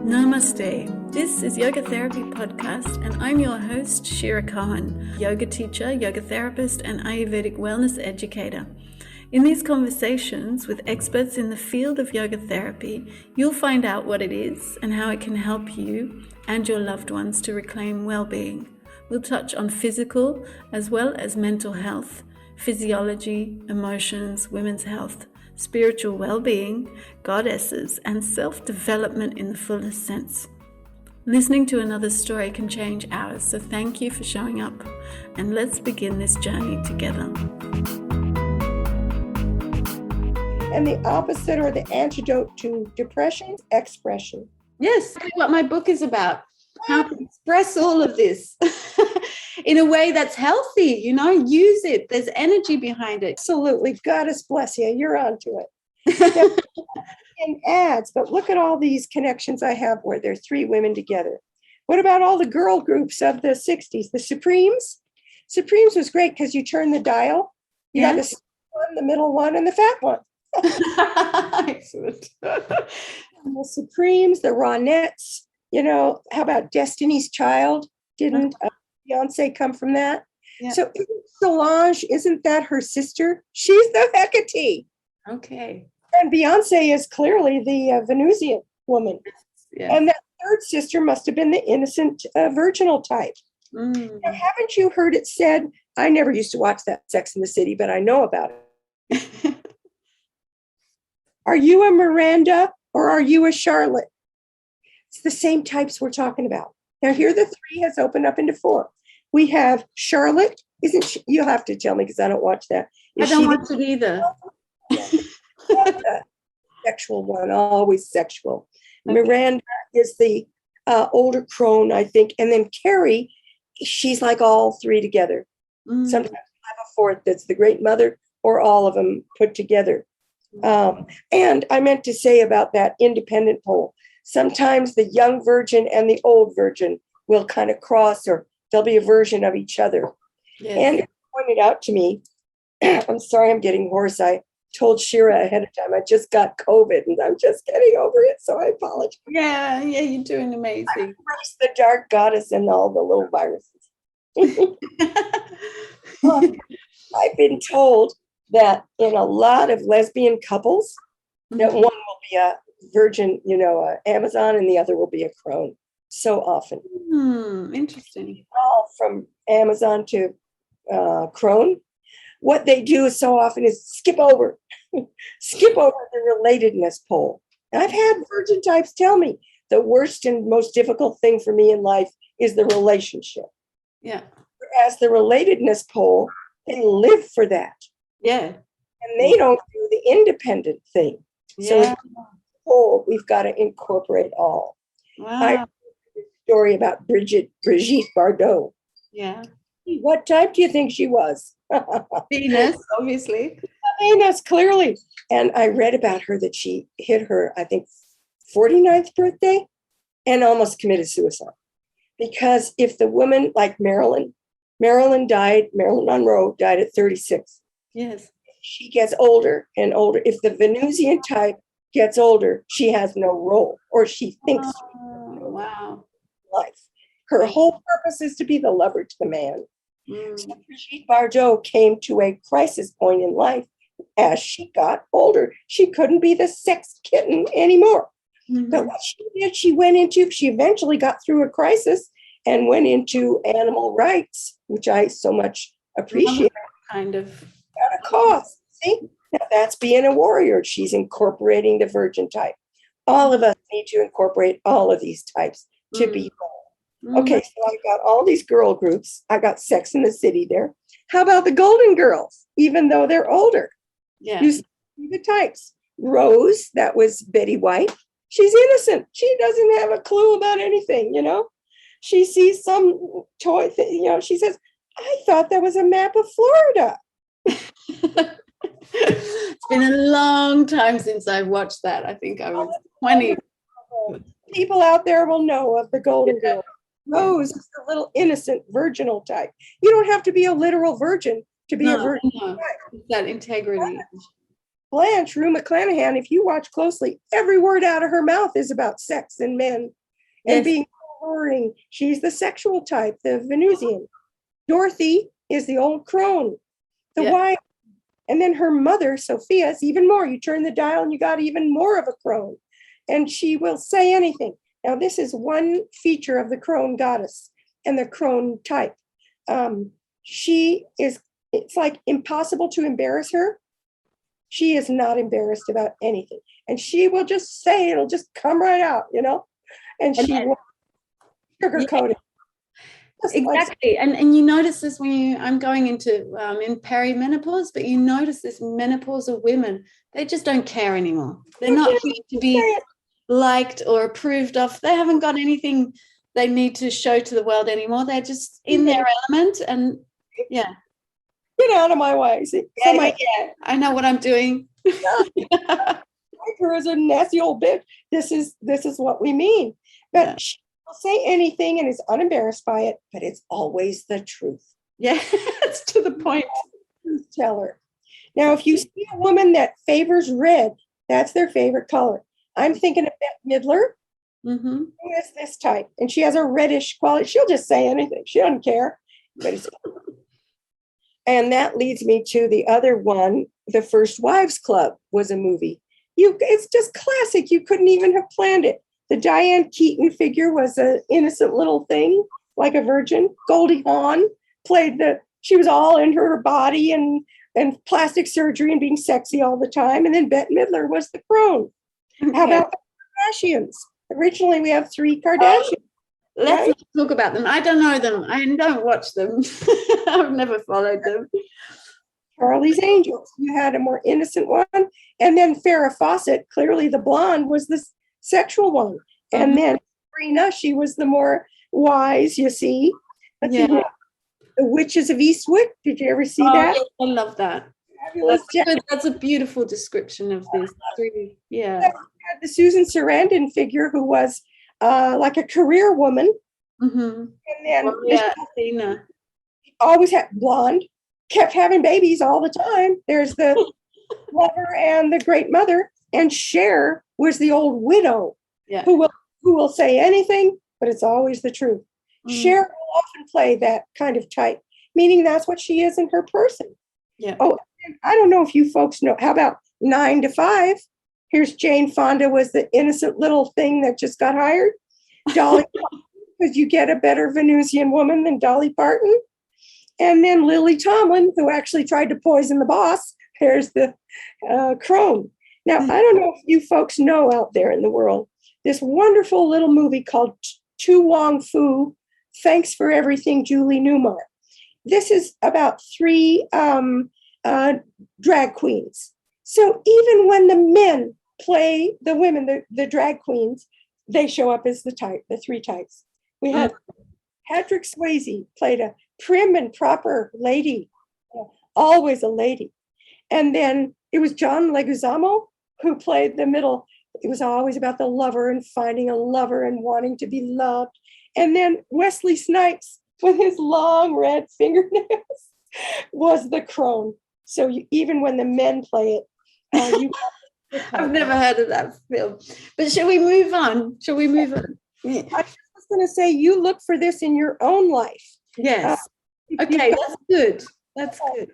Namaste. This is Yoga Therapy Podcast, and I'm your host, Shira Coggan, yoga teacher, yoga therapist, and Ayurvedic wellness educator. In these conversations with experts in the field of yoga therapy, you'll find out what it is and how it can help you and your loved ones to reclaim well-being. We'll touch on physical as well as mental health, physiology, emotions, women's health, spiritual well-being, goddesses, and self-development in the fullest sense. Listening to another story can change ours, so thank you for showing up, and let's begin this journey together. And the opposite or the antidote to depression, expression. Yes, that's what my book is about. How to express all of this in a way that's healthy, use it. There's energy behind it. Absolutely. Goddess bless you. You're onto it. In ads, but look at all these connections I have where there are three women together. What about all the girl groups of the 60s? The Supremes? Supremes was great because you turn the dial. You got the one, the middle one, and the fat one. Excellent. The Supremes, the Ronettes. How about Destiny's Child? Didn't Beyonce come from that? Yeah. So Solange, isn't that her sister? She's the Hecate. Okay. And Beyonce is clearly the Venusian woman. Yes. And that third sister must have been the innocent virginal type. Mm. Now, haven't you heard it said, I never used to watch that Sex in the City, but I know about it. Are you a Miranda or are you a Charlotte? It's the same types we're talking about. Now here the three has opened up into four. We have Charlotte. Isn't she? You'll have to tell me because I don't watch that. I don't watch it either. Sexual one, always sexual. Okay. Miranda is the older crone, I think. And then Carrie, she's like all three together. Mm. Sometimes we have a fourth that's the great mother or all of them put together. And I meant to say about that independent pole. Sometimes the young virgin and the old virgin will kind of cross, or there'll be a version of each other. Yes. And it pointed out to me, I'm sorry, I'm getting hoarse. I told Shira ahead of time, I just got COVID and I'm just getting over it. So I apologize. Yeah, you're doing amazing. I embrace the dark goddess and all the little viruses. I've been told that in a lot of lesbian couples, that one will be a virgin, Amazon, and the other will be a crone. So often. Interesting. All from Amazon to crone. What they do is so often is skip over the relatedness pole. And I've had virgin types tell me the worst and most difficult thing for me in life is the relationship. Yeah. Whereas the relatedness pole, they live for that. Yeah. And they don't do the independent thing. Yeah. So we've got to incorporate all. Wow. I heard a story about Brigitte Bardot. Yeah. What type do you think she was? Venus, obviously. Venus, clearly. And I read about her that she hit her, I think, 49th birthday and almost committed suicide. Because if the woman like Merlin Monroe died at 36. Yes. She gets older and older. If the Venusian type gets older, she has no role, or she thinks wow. life. Her whole purpose is to be the lover to the man. So Brigitte Bardot came to a crisis point in life as she got older. She couldn't be the sex kitten anymore. Mm-hmm. But what she did, she eventually got through a crisis and went into animal rights, which I so much appreciate. Kind of. At a cause. See? Now that's being a warrior. She's incorporating the virgin type. All of us need to incorporate all of these types to be whole. Okay, so I've got all these girl groups. I got Sex in the City there. How about the Golden Girls, even though they're older? Yeah. You see the types. Rose, that was Betty White. She's innocent. She doesn't have a clue about anything, She sees some toy thing, she says, I thought that was a map of Florida. It's been a long time since I've watched that. I think I was 20. People out there will know of the Golden Girl. Rose is the little innocent virginal type. You don't have to be a literal virgin to be a virgin type. That integrity. Blanche, Rue McClanahan, if you watch closely, every word out of her mouth is about sex and men and being alluring. She's the sexual type, the Venusian. Dorothy is the old crone, the wife. And then her mother, Sophia, is even more. You turn the dial and you got even more of a crone. And she will say anything. Now, this is one feature of the crone goddess and the crone type. It's like impossible to embarrass her. She is not embarrassed about anything. And she will just say, it'll just come right out, and she will sugarcoat it. Exactly. And you notice this when I'm going into in perimenopause, but you notice this menopausal women, they just don't care anymore. They're not here to be liked or approved of. They haven't got anything they need to show to the world anymore. They're just in their element. And get out of my way. See, I know what I'm doing. Her as a nasty old bitch. This is what we mean. But she will say anything and is unembarrassed by it, but it's always the truth. Yeah, it's to the point. Truth teller. Now, if you see a woman that favors red, that's their favorite color. I'm thinking of Bette Midler, who is this type, and she has a reddish quality. She'll just say anything. She doesn't care. But and that leads me to the other one. The First Wives Club was a movie. It's just classic. You couldn't even have planned it. The Diane Keaton figure was an innocent little thing, like a virgin. Goldie Hawn she was all in her body and plastic surgery and being sexy all the time. And then Bette Midler was the crone. Okay. How about the Kardashians? Originally, we have 3 Kardashians. Let's talk about them. I don't know them. I don't watch them. I've never followed them. Charlie's Angels. You had a more innocent one. And then Farrah Fawcett, clearly the blonde, was the sexual one. And then Sabrina, she was the more wise, you see. But the Witches of Eastwick. Did you ever see that? Yes, I love that. That's a beautiful description of this. Yeah. Had the Susan Sarandon figure, who was like a career woman. And then Athena. Always had blonde, kept having babies all the time. There's the lover and the great mother. And Cher was the old widow who will say anything, but it's always the truth. Cher will often play that kind of type, meaning that's what she is in her person. Yeah. Oh, I don't know if you folks know. How about 9 to 5? Here's Jane Fonda was the innocent little thing that just got hired. Dolly Parton, because you get a better Venusian woman than Dolly Parton. And then Lily Tomlin, who actually tried to poison the boss. There's the crone. Now, I don't know if you folks know out there in the world, this wonderful little movie called Tu Wong Fu, Thanks for Everything, Julie Newmar. This is about 3 drag queens. So even when the men play the women, the drag queens, they show up as the 3 types. We had Patrick Swayze played a prim and proper lady, always a lady. And then it was John Leguizamo who played the middle. It was always about the lover and finding a lover and wanting to be loved. And then Wesley Snipes with his long red fingernails was the crone. So even when the men play it, I've never heard of that film. But shall we move on? Yeah. I was going to say, you look for this in your own life. Yes. Okay, that's good. That's good.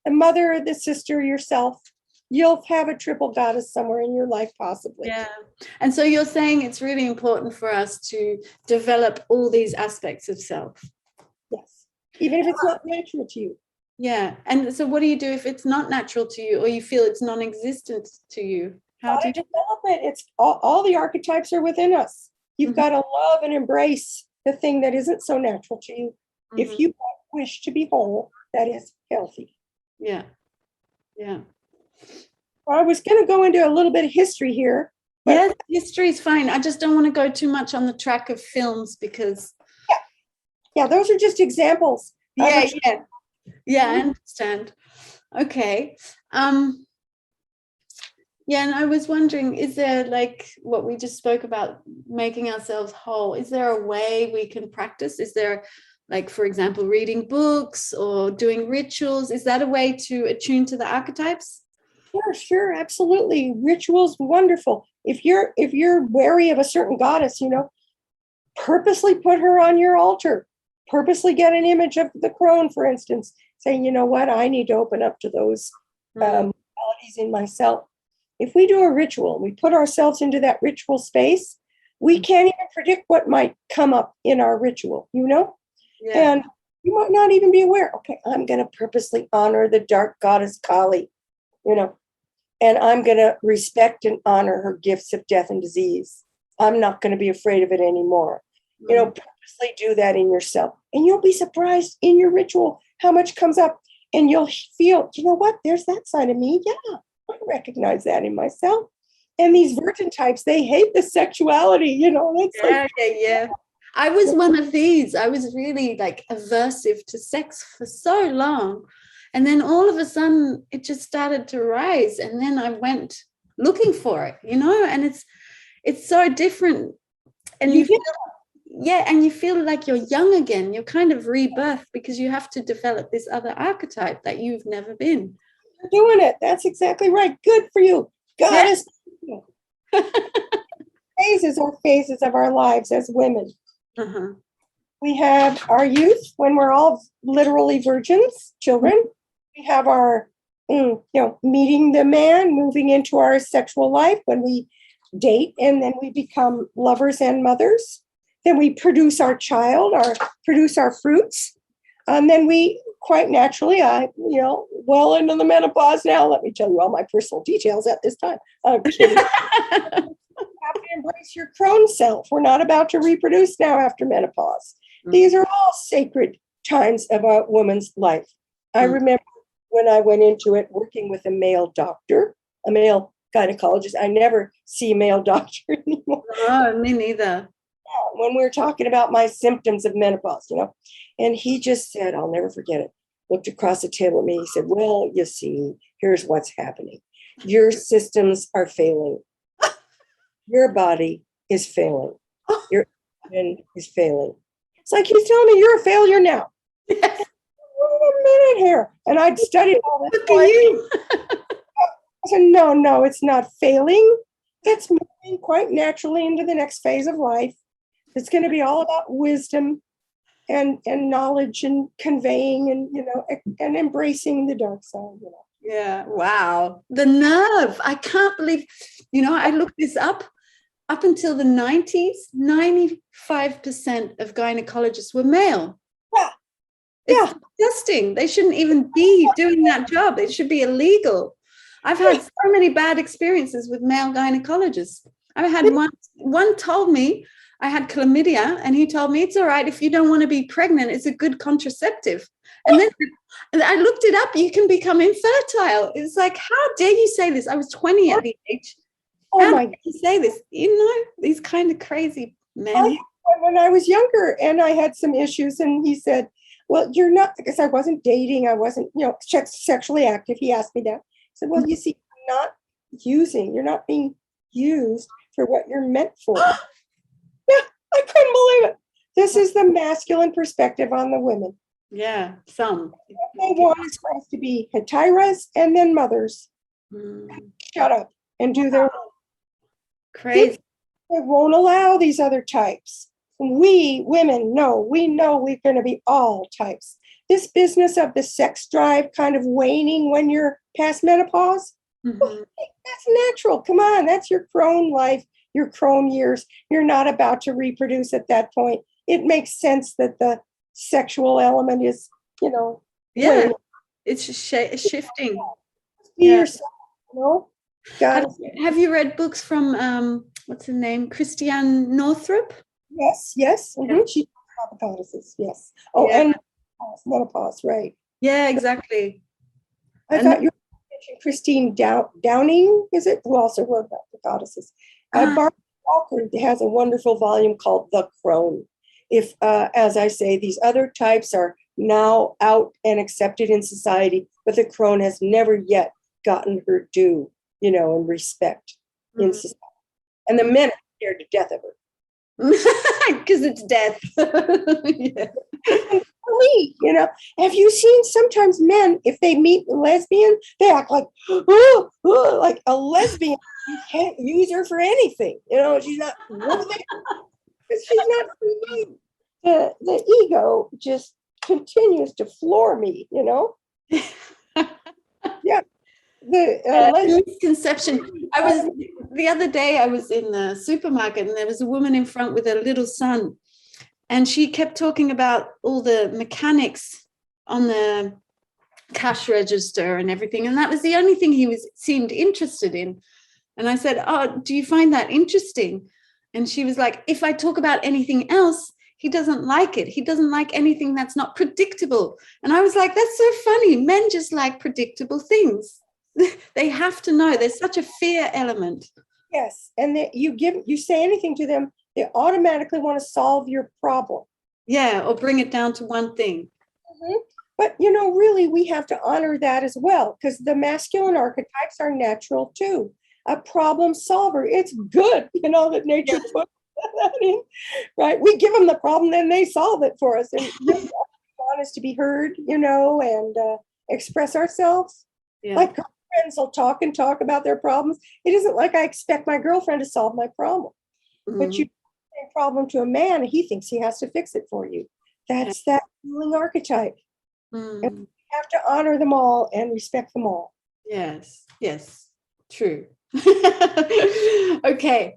The mother, the sister, yourself. You'll have a triple goddess somewhere in your life, possibly. Yeah. And so you're saying it's really important for us to develop all these aspects of self. Yes. Even if it's not natural to you. Yeah. And so what do you do if it's not natural to you, or you feel it's non-existent to you? How do you develop it? It's all the archetypes are within us. You've got to love and embrace the thing that isn't so natural to you. If you wish to be whole, that is healthy. Yeah. Yeah. Well, I was going to go into a little bit of history here. Yes, history is fine. I just don't want to go too much on the track of films because... Yeah, those are just examples. Yeah, I understand. Okay. Yeah, and I was wondering, is there, like what we just spoke about, making ourselves whole, is there a way we can practice? Is there, like, for example, reading books or doing rituals? Is that a way to attune to the archetypes? Sure, absolutely. Rituals, wonderful. If you're wary of a certain goddess, purposely put her on your altar. Purposely get an image of the crone, for instance, saying, you know what, I need to open up to those qualities in myself. If we do a ritual, we put ourselves into that ritual space, we can't even predict what might come up in our ritual, Yeah. And you might not even be aware. Okay, I'm going to purposely honor the dark goddess Kali, and I'm going to respect and honor her gifts of death and disease. I'm not going to be afraid of it anymore. Purposely do that in yourself. And you'll be surprised in your ritual how much comes up. And you'll feel, you know what? There's that side of me. Yeah, I recognize that in myself. And these virgin types, they hate the sexuality, Yeah. I was one of these. I was really like aversive to sex for so long. And then all of a sudden it just started to rise. And then I went looking for it, and it's so different. And you feel like you're young again. You're kind of rebirth because you have to develop this other archetype that you've never been. You're doing it. That's exactly right. Good for you. Goddess. Yeah. Phases are phases of our lives as women. Uh-huh. We have our youth when we're all literally virgins, children. We have our, meeting the man, moving into our sexual life when we date, and then we become lovers and mothers. Then we produce our child, produce our fruits. And then we quite naturally, well into the menopause now. Let me tell you all my personal details at this time. I'm kidding. You have to embrace your crone self. We're not about to reproduce now after menopause. These are all sacred times of a woman's life. I remember when I went into it working with a male doctor, a male gynecologist. I never see a male doctor anymore. Oh, me neither. When we were talking about my symptoms of menopause, and he just said, I'll never forget it, looked across the table at me. He said, well, you see, here's what's happening. Your systems are failing. Your body is failing. Your engine is failing. It's like he's telling me you're a failure now. Yes. Wait a minute here. And I'd studied all this. Look at you. I said, no, it's not failing. It's moving quite naturally into the next phase of life. It's going to be all about wisdom and knowledge and conveying and embracing the dark side. Yeah. Wow. The nerve. I can't believe, I looked this up. Up until the 90s, 95% of gynecologists were male. Yeah. It's disgusting. They shouldn't even be doing that job. It should be illegal. I've had so many bad experiences with male gynecologists. I've had one told me I had chlamydia, and he told me it's all right if you don't want to be pregnant. It's a good contraceptive. And then I looked it up. You can become infertile. It's like, how dare you say this? I was 20 at the age. Oh my God. You say this, these kind of crazy men. When I was younger and I had some issues, and he said, well, you're not, because I wasn't dating. I wasn't, sexually active. He asked me that. I said, well, you see, you're not being used for what you're meant for. Yeah, I couldn't believe it. This is the masculine perspective on the women. Yeah, some. What they want is for us to be hetiras and then mothers. Shut up and do their own. Crazy. They won't allow these other types. We women know we're going to be all types. This business of the sex drive kind of waning when you're past menopause, that's natural. Come on, that's your crone life, your crone years. You're not about to reproduce at that point. It makes sense that the sexual element is, waning. It's shifting. Be yourself, Have you read books from what's her name, Christiane Northrup? Yes. Mm-hmm. She talked about the goddesses. Yes. Oh, and menopause, right? Yeah, exactly. I thought you mentioned Christine Downing, is it? Who also wrote about the goddesses. Barbara Walker has a wonderful volume called The Crone. If, as I say, these other types are now out and accepted in society, but the crone has never yet gotten her due, and respect in society. And the men are scared to death of her. Because it's death. me, have you seen sometimes men, if they meet a lesbian, they act like, oh, like a lesbian. You can't use her for anything. She's not worth it. She's not for you. The ego just continues to floor me, Yeah. The misconception. The other day I was in the supermarket and there was a woman in front with her little son, and she kept talking about all the mechanics on the cash register and everything, and that was the only thing he seemed interested in. And I said, "Oh, do you find that interesting?" And she was like, "If I talk about anything else, he doesn't like it. He doesn't like anything that's not predictable." And I was like, "That's so funny. Men just like predictable things." They have to know. There's such a fear element. Yes, and you say anything to them, they automatically want to solve your problem. Yeah, or bring it down to one thing. Mm-hmm. But really, we have to honor that as well, because the masculine archetypes are natural too. A problem solver. It's good, that nature put that in, right? We give them the problem, then they solve it for us, and really want us to be heard, and express ourselves. Yeah. Like friends will talk about their problems. It isn't like I expect my girlfriend to solve my problem. Mm-hmm. But you bring a problem to a man, and he thinks he has to fix it for you. That's that healing archetype. Mm. And we have to honor them all and respect them all. Yes, true. Okay,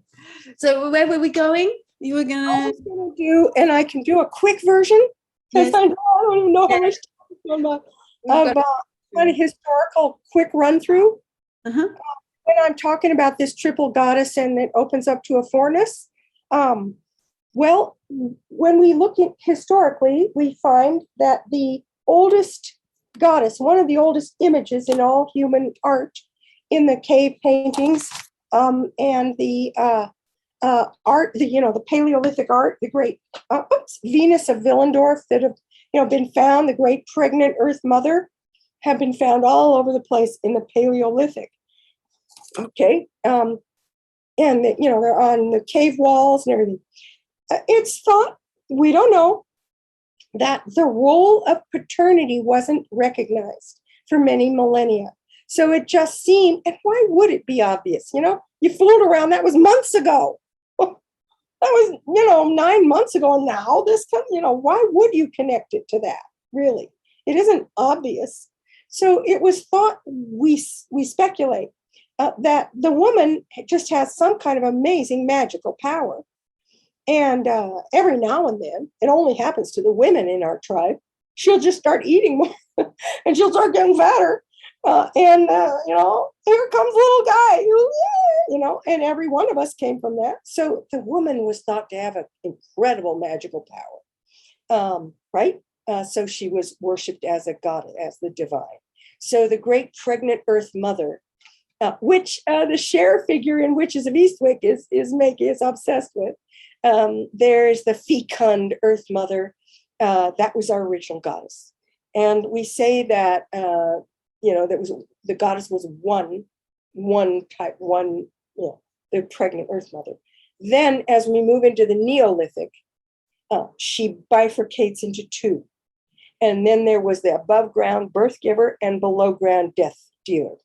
so where were we going? You were I was going to do, and I can do a quick version, because I don't even know how much time about a historical quick run through. Uh-huh. When I'm talking about this triple goddess and it opens up to a fourness, well, when we look at historically, we find that the oldest goddess, one of the oldest images in all human art, in the cave paintings and the art, the Paleolithic art, the great Venus of Willendorf that have been found, the great pregnant Earth Mother, have been found all over the place in the Paleolithic. Okay, and they're on the cave walls and everything. It's thought, we don't know, that the role of paternity wasn't recognized for many millennia. So it just seemed, and why would it be obvious? You fooled around. That was months ago. That was, 9 months ago. Now why would you connect it to that? Really, it isn't obvious. So it was thought, we speculate, that the woman just has some kind of amazing magical power. And every now and then, it only happens to the women in our tribe, she'll just start eating more and she'll start getting fatter. Here comes little guy, and every one of us came from that. So the woman was thought to have an incredible magical power, right? So she was worshipped as a goddess, as the divine. So the great pregnant Earth Mother, which the Cher figure in Witches of Eastwick is obsessed with. There's the fecund Earth Mother. That was our original goddess. And we say that, that was, the goddess was one type, the pregnant Earth Mother. Then as we move into the Neolithic, she bifurcates into two. And then there was the above ground birth giver and below ground death dealer.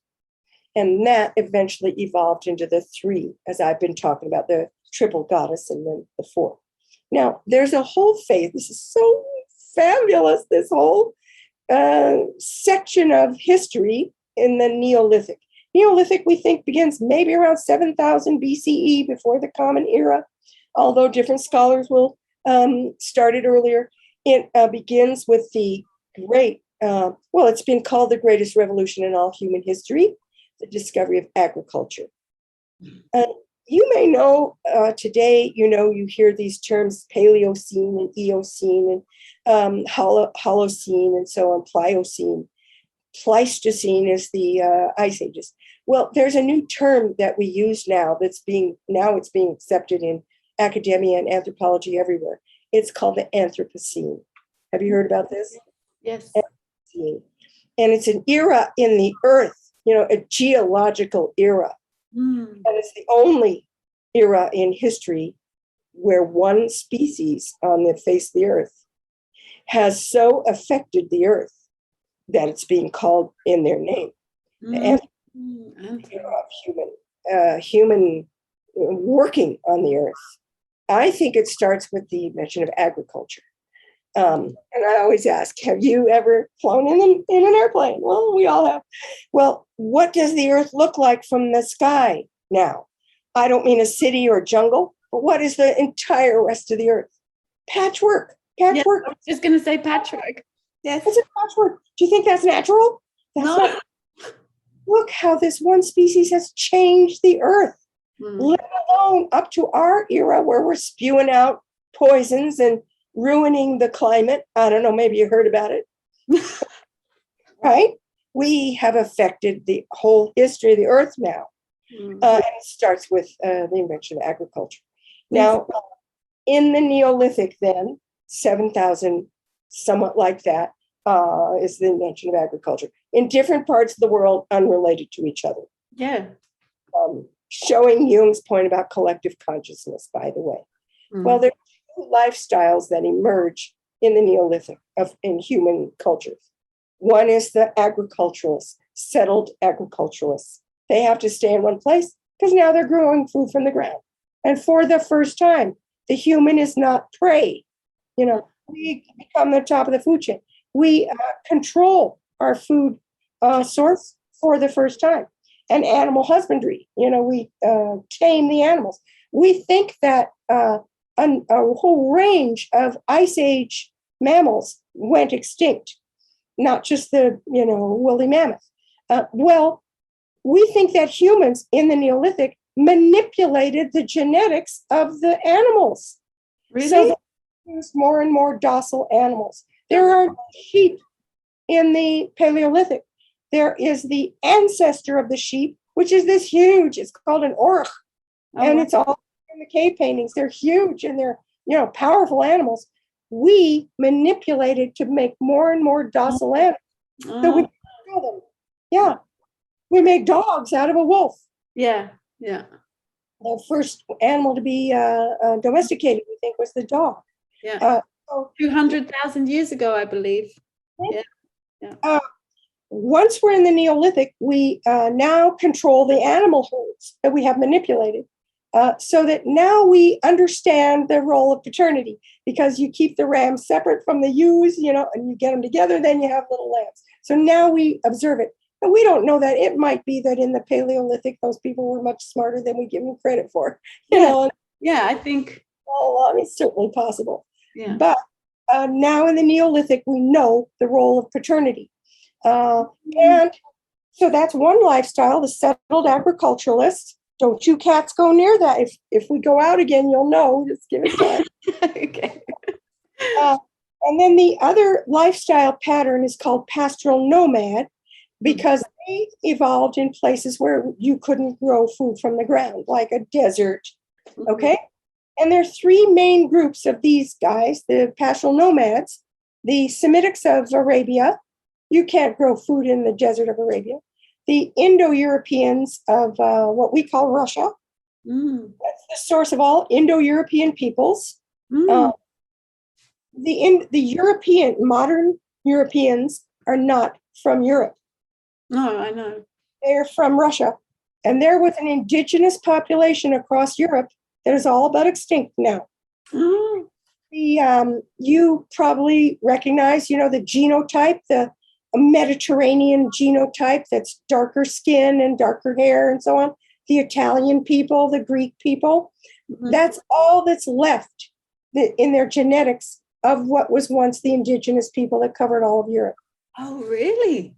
And that eventually evolved into the three, as I've been talking about, the triple goddess and then the fourth. Now, there's a whole faith. This is so fabulous, this whole section of history in the Neolithic. Neolithic, we think, begins maybe around 7,000 BCE, before the Common Era, although different scholars will start it earlier. It begins with the great, it's been called the greatest revolution in all human history, the discovery of agriculture. You may know today, you hear these terms Paleocene and Eocene and Holocene and so on, Pliocene. Pleistocene is the ice ages. Well, there's a new term that we use now it's being accepted in academia and anthropology everywhere. It's called the Anthropocene. Have you heard about this? Yes. Anthropocene. And it's an era in the earth, a geological era. And it's the only era in history where one species on the face of the earth has so affected the earth that it's being called in their name. The human working on the earth. I think it starts with the invention of agriculture. And I always ask, have you ever flown in an airplane? Well, we all have. Well, what does the earth look like from the sky now? I don't mean a city or jungle, but what is the entire rest of the earth? Patchwork. Patchwork. Yeah, I was just going to say patchwork. Yes. It's a patchwork. Do you think that's natural? That's not. Look how this one species has changed the earth, let alone up to our era where we're spewing out poisons and ruining the climate. I don't know, maybe you heard about it. Right? We have affected the whole history of the earth now. And it starts with the invention of agriculture. Now, in the Neolithic then, 7,000, somewhat like that, is the invention of agriculture. In different parts of the world, unrelated to each other. Yeah. Showing Jung's point about collective consciousness, by the way. Well, there are two lifestyles that emerge in the Neolithic in human cultures. One is the agriculturalists, settled agriculturalists. They have to stay in one place because now they're growing food from the ground. And for the first time, the human is not prey. We become the top of the food chain. We control our food source for the first time. And animal husbandry, we tame the animals. We think that a whole range of Ice Age mammals went extinct, not just the, woolly mammoth. Well, we think that humans in the Neolithic manipulated the genetics of the animals. Really? So they produced more and more docile animals. There are sheep in the Paleolithic. There is the ancestor of the sheep, which is this huge, it's called an orch. And it's all in the cave paintings. They're huge and they're, powerful animals. We manipulated to make more and more docile animals. So we kill them. Yeah. We make dogs out of a wolf. Yeah. Yeah. The first animal to be domesticated, we think, was the dog. Yeah. 200,000 years ago, I believe. Yeah. Once we're in the Neolithic, we now control the animal herds that we have manipulated, so that now we understand the role of paternity, because you keep the rams separate from the ewes, and you get them together, then you have little lambs. So now we observe it. And we don't know that. It might be that in the Paleolithic, those people were much smarter than we give them credit for. Yeah, I think. All along, it's certainly possible. Yeah. But now in the Neolithic, we know the role of paternity. And so that's one lifestyle, the settled agriculturalists. Don't you cats go near that. If we go out again, you'll know. Just give it time. Okay. And then the other lifestyle pattern is called pastoral nomad, because they evolved in places where you couldn't grow food from the ground, like a desert. Okay? And there are three main groups of these guys, the pastoral nomads, the Semitics of Arabia. You can't grow food in the desert of Arabia. The Indo-Europeans of what we call Russia. That's the source of all Indo-European peoples. The modern Europeans are not from Europe. No, I know. They're from Russia. And they're with an indigenous population across Europe that is all but extinct now. You probably recognize, the genotype, the Mediterranean genotype that's darker skin and darker hair and so on. The Italian people, the Greek people. That's all that's left in their genetics of what was once the indigenous people that covered all of Europe. Oh, really?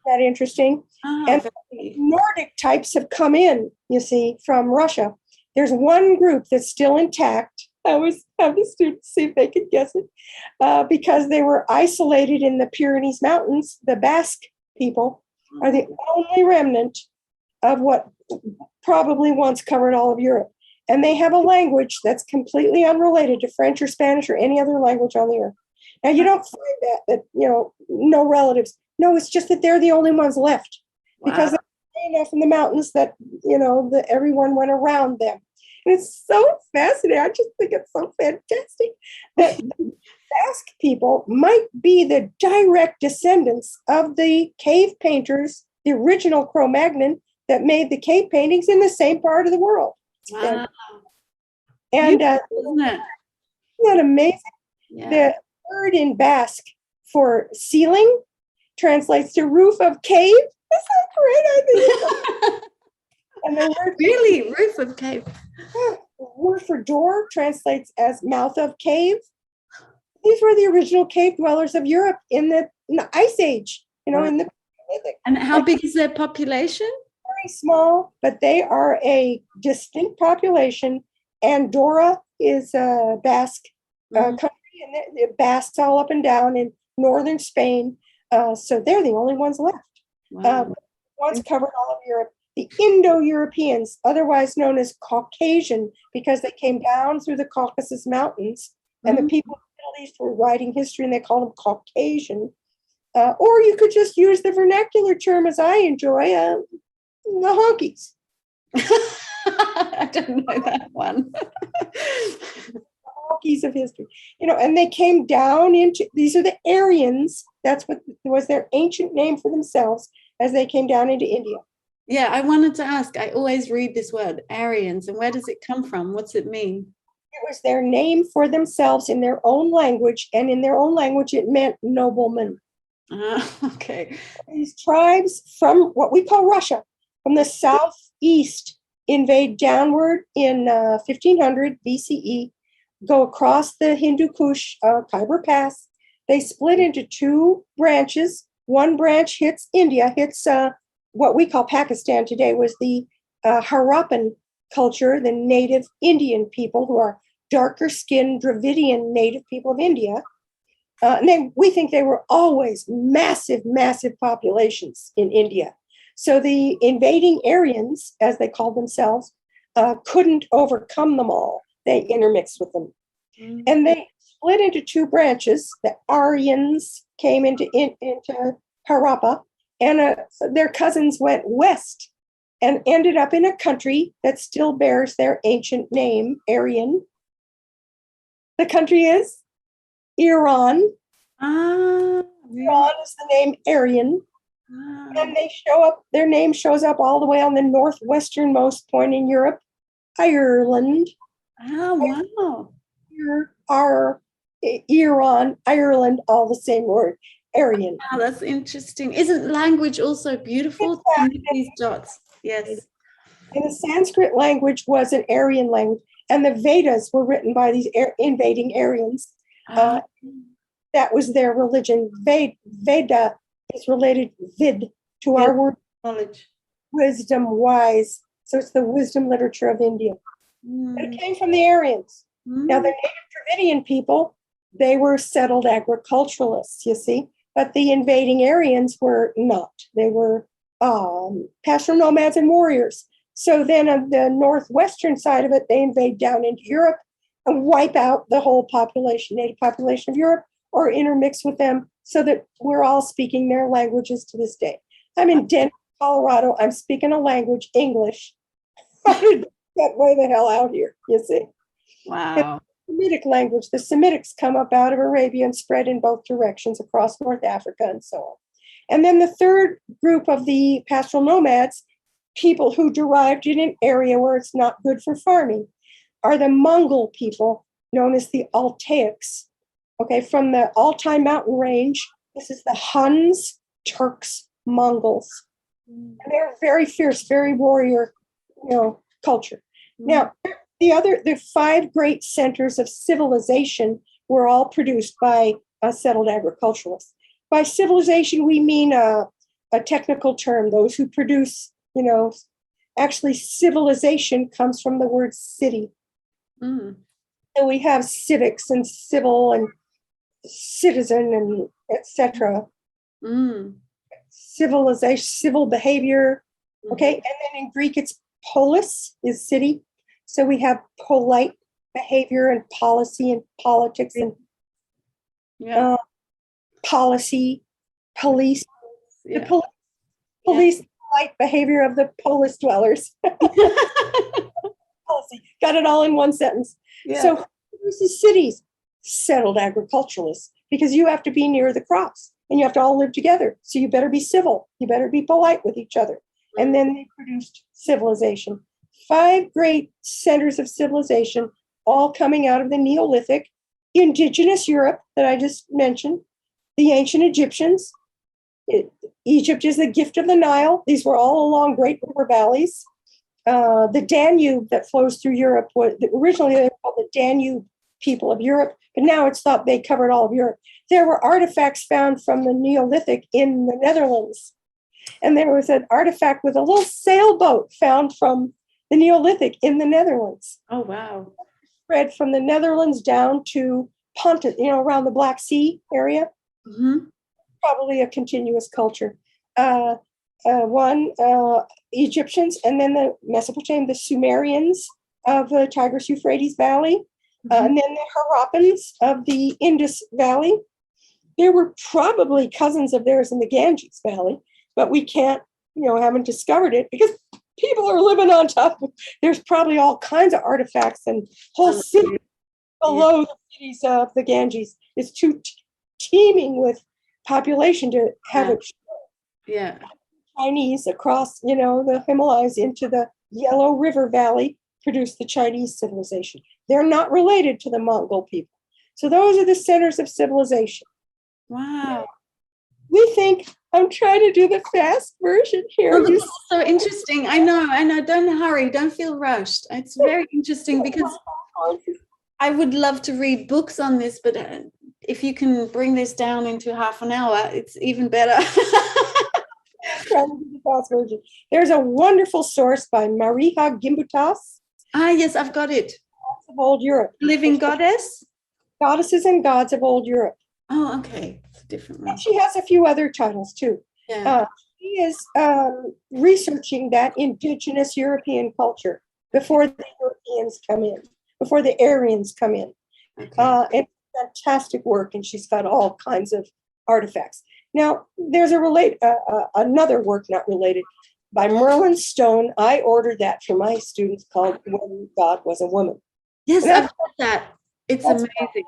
Isn't that interesting? And Nordic types have come in, you see, from Russia. There's one group that's still intact. I always have the students see if they could guess it, because they were isolated in the Pyrenees Mountains. The Basque people are the only remnant of what probably once covered all of Europe. And they have a language that's completely unrelated to French or Spanish or any other language on the earth. Now, you don't find that no relatives. No, it's just that they're the only ones left. Because they're high enough in the mountains that, everyone went around them. And it's so fascinating. I just think it's so fantastic that the Basque people might be the direct descendants of the cave painters, the original Cro-Magnon that made the cave paintings in the same part of the world. Wow. And Isn't it? isn't that amazing? Yeah. The word in Basque for ceiling translates to roof of cave. Isn't that great? I think. And the word Really, roof of cave. the word for door translates as mouth of cave. These were the original cave dwellers of Europe in the Ice Age, Wow. in the And how big is their population? very small, but they are a distinct population. Andorra is a Basque country, and the Basques all up and down in northern Spain. So they're the only ones left. Wow. Once covered all of Europe. The Indo-Europeans, otherwise known as Caucasian, because they came down through the Caucasus Mountains, and the people in the Middle East were writing history, and they called them Caucasian. Or you could just use the vernacular term, as I enjoy, the honkies. I don't know that one. Honkies of history, and they came down into, these are the Aryans. That's what was their ancient name for themselves as they came down into India. Yeah, I wanted to ask, I always read this word, Aryans, and where does it come from? What's it mean? It was their name for themselves in their own language, and in their own language, it meant nobleman. Okay. These tribes from what we call Russia, from the southeast, invade downward in 1500 BCE, go across the Hindu Kush, Khyber Pass. They split into two branches. One branch hits India, hits what we call Pakistan today, was the Harappan culture, the native Indian people who are darker skinned Dravidian native people of India. And we think they were always massive, massive populations in India. So the invading Aryans, as they called themselves, couldn't overcome them all. They intermixed with them. And they split into two branches. The Aryans came into Harappa, and their cousins went west and ended up in a country that still bears their ancient name, Aryan. The country is Iran. Really? Iran is the name Aryan. And they show up, their name shows up all the way on the northwesternmost point in Europe, Ireland. Oh, wow. Iran, Ireland, all the same word, Aryan. Wow, that's interesting. Isn't language also beautiful? These dots. Yes. And the Sanskrit language was an Aryan language, and the Vedas were written by these invading Aryans. That was their religion. Veda is related vid to our word knowledge, wisdom, wise. So it's the wisdom literature of India. But it came from the Aryans. Now the native Dravidian people, they were settled agriculturalists, you see, but the invading Aryans were not. They were pastoral nomads and warriors. So then on the northwestern side of it, they invade down into Europe and wipe out the whole population, native population of Europe, or intermix with them so that we're all speaking their languages to this day. I'm in Denver, Colorado. I'm speaking a language, English. Get way the hell out here, you see. Wow. Semitic language. The Semitics come up out of Arabia and spread in both directions across North Africa and so on. And then the third group of the pastoral nomads, people who derived in an area where it's not good for farming, are the Mongol people known as the Altaics. Okay, from the Altai mountain range, this is the Huns, Turks, Mongols. And they're very fierce, very warrior, culture. Now, the five great centers of civilization were all produced by settled agriculturalists. By civilization, we mean a technical term, those who produce, actually civilization comes from the word city. So we have civics and civil and citizen and etc. Civilization, civil behavior. Okay, and then in Greek it's polis is city. So we have polite behavior and policy and politics and policy, police. Yeah. The police polite behavior of the polis dwellers. policy. Got it all in one sentence. Yeah. So the cities settled agriculturalists because you have to be near the crops and you have to all live together. So you better be civil. You better be polite with each other. And then they produced civilization. 5 great centers of civilization, all coming out of the Neolithic, indigenous Europe that I just mentioned, the ancient Egyptians. Egypt is the gift of the Nile. These were all along great river valleys. The Danube that flows through Europe, originally they were called the Danube people of Europe, but now it's thought they covered all of Europe. There were artifacts found from the Neolithic in the Netherlands. And there was an artifact with a little sailboat found from the Neolithic in the Netherlands. Oh, wow. Spread from the Netherlands down to Pontus, around the Black Sea area. Mm-hmm. Probably a continuous culture. Egyptians, and then the Mesopotamians, the Sumerians of the Tigris-Euphrates Valley, and then the Harappans of the Indus Valley. There were probably cousins of theirs in the Ganges Valley, but we can't, haven't discovered it because people are living on top of. There's probably all kinds of artifacts and whole cities below the cities of the Ganges. It's too teeming with population to have it. Yeah. Chinese across, the Himalayas into the Yellow River Valley produced the Chinese civilization. They're not related to the Mongol people. So those are the centers of civilization. Wow. We think, I'm trying to do the fast version here. Oh, this is so interesting. I know. Don't hurry. Don't feel rushed. It's very interesting because I would love to read books on this, but if you can bring this down into half an hour, it's even better. Trying to do the fast version. There's a wonderful source by Marija Gimbutas. Ah, yes, I've got it. Gods of Old Europe. Living Goddess? Goddesses and Gods of Old Europe. Oh, okay. It's a different one. She has a few other titles too. Yeah. She is researching that indigenous European culture before the Europeans come in, before the Aryans come in. Okay. It's fantastic work, and she's got all kinds of artifacts. Now, there's another work not related by Merlin Stone. I ordered that for my students called When God Was a Woman. Yes, I've got that. It's amazing.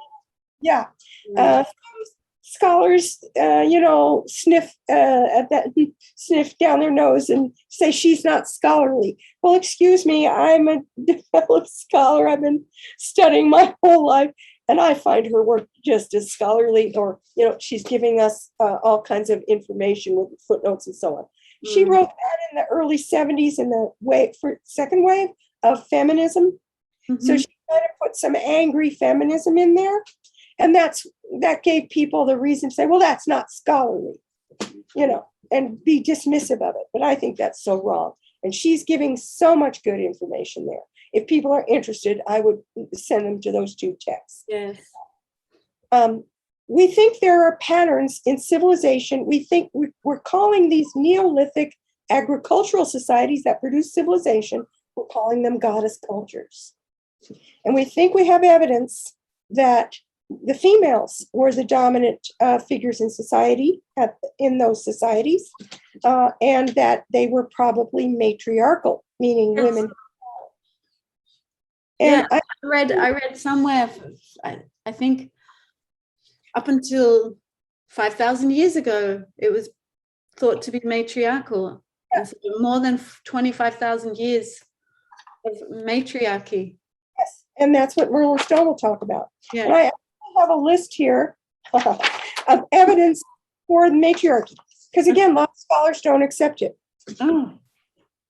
Yeah. Scholars, sniff at that, sniff down their nose and say she's not scholarly. Well, excuse me, I'm a developed scholar. I've been studying my whole life, and I find her work just as scholarly. Or, she's giving us all kinds of information with footnotes and so on. She wrote that in the early 70s in the second wave of feminism. Mm-hmm. So she kind of put some angry feminism in there. And that gave people the reason to say, well, that's not scholarly, and be dismissive of it. But I think that's so wrong. And she's giving so much good information there. If people are interested, I would send them to those 2 texts. Yes. We think there are patterns in civilization. We think we're calling these Neolithic agricultural societies that produce civilization, we're calling them goddess cultures. And we think we have evidence that the females were the dominant figures in society, in those societies, and that they were probably matriarchal, meaning women. And I read somewhere, I think up until 5,000 years ago, it was thought to be matriarchal. Yeah. And so more than 25,000 years of matriarchy. Yes, and that's what Merlin Stone will talk about. Yeah. And I have a list here of evidence for the matriarchy. Because again, a lot of scholars don't accept it. Oh.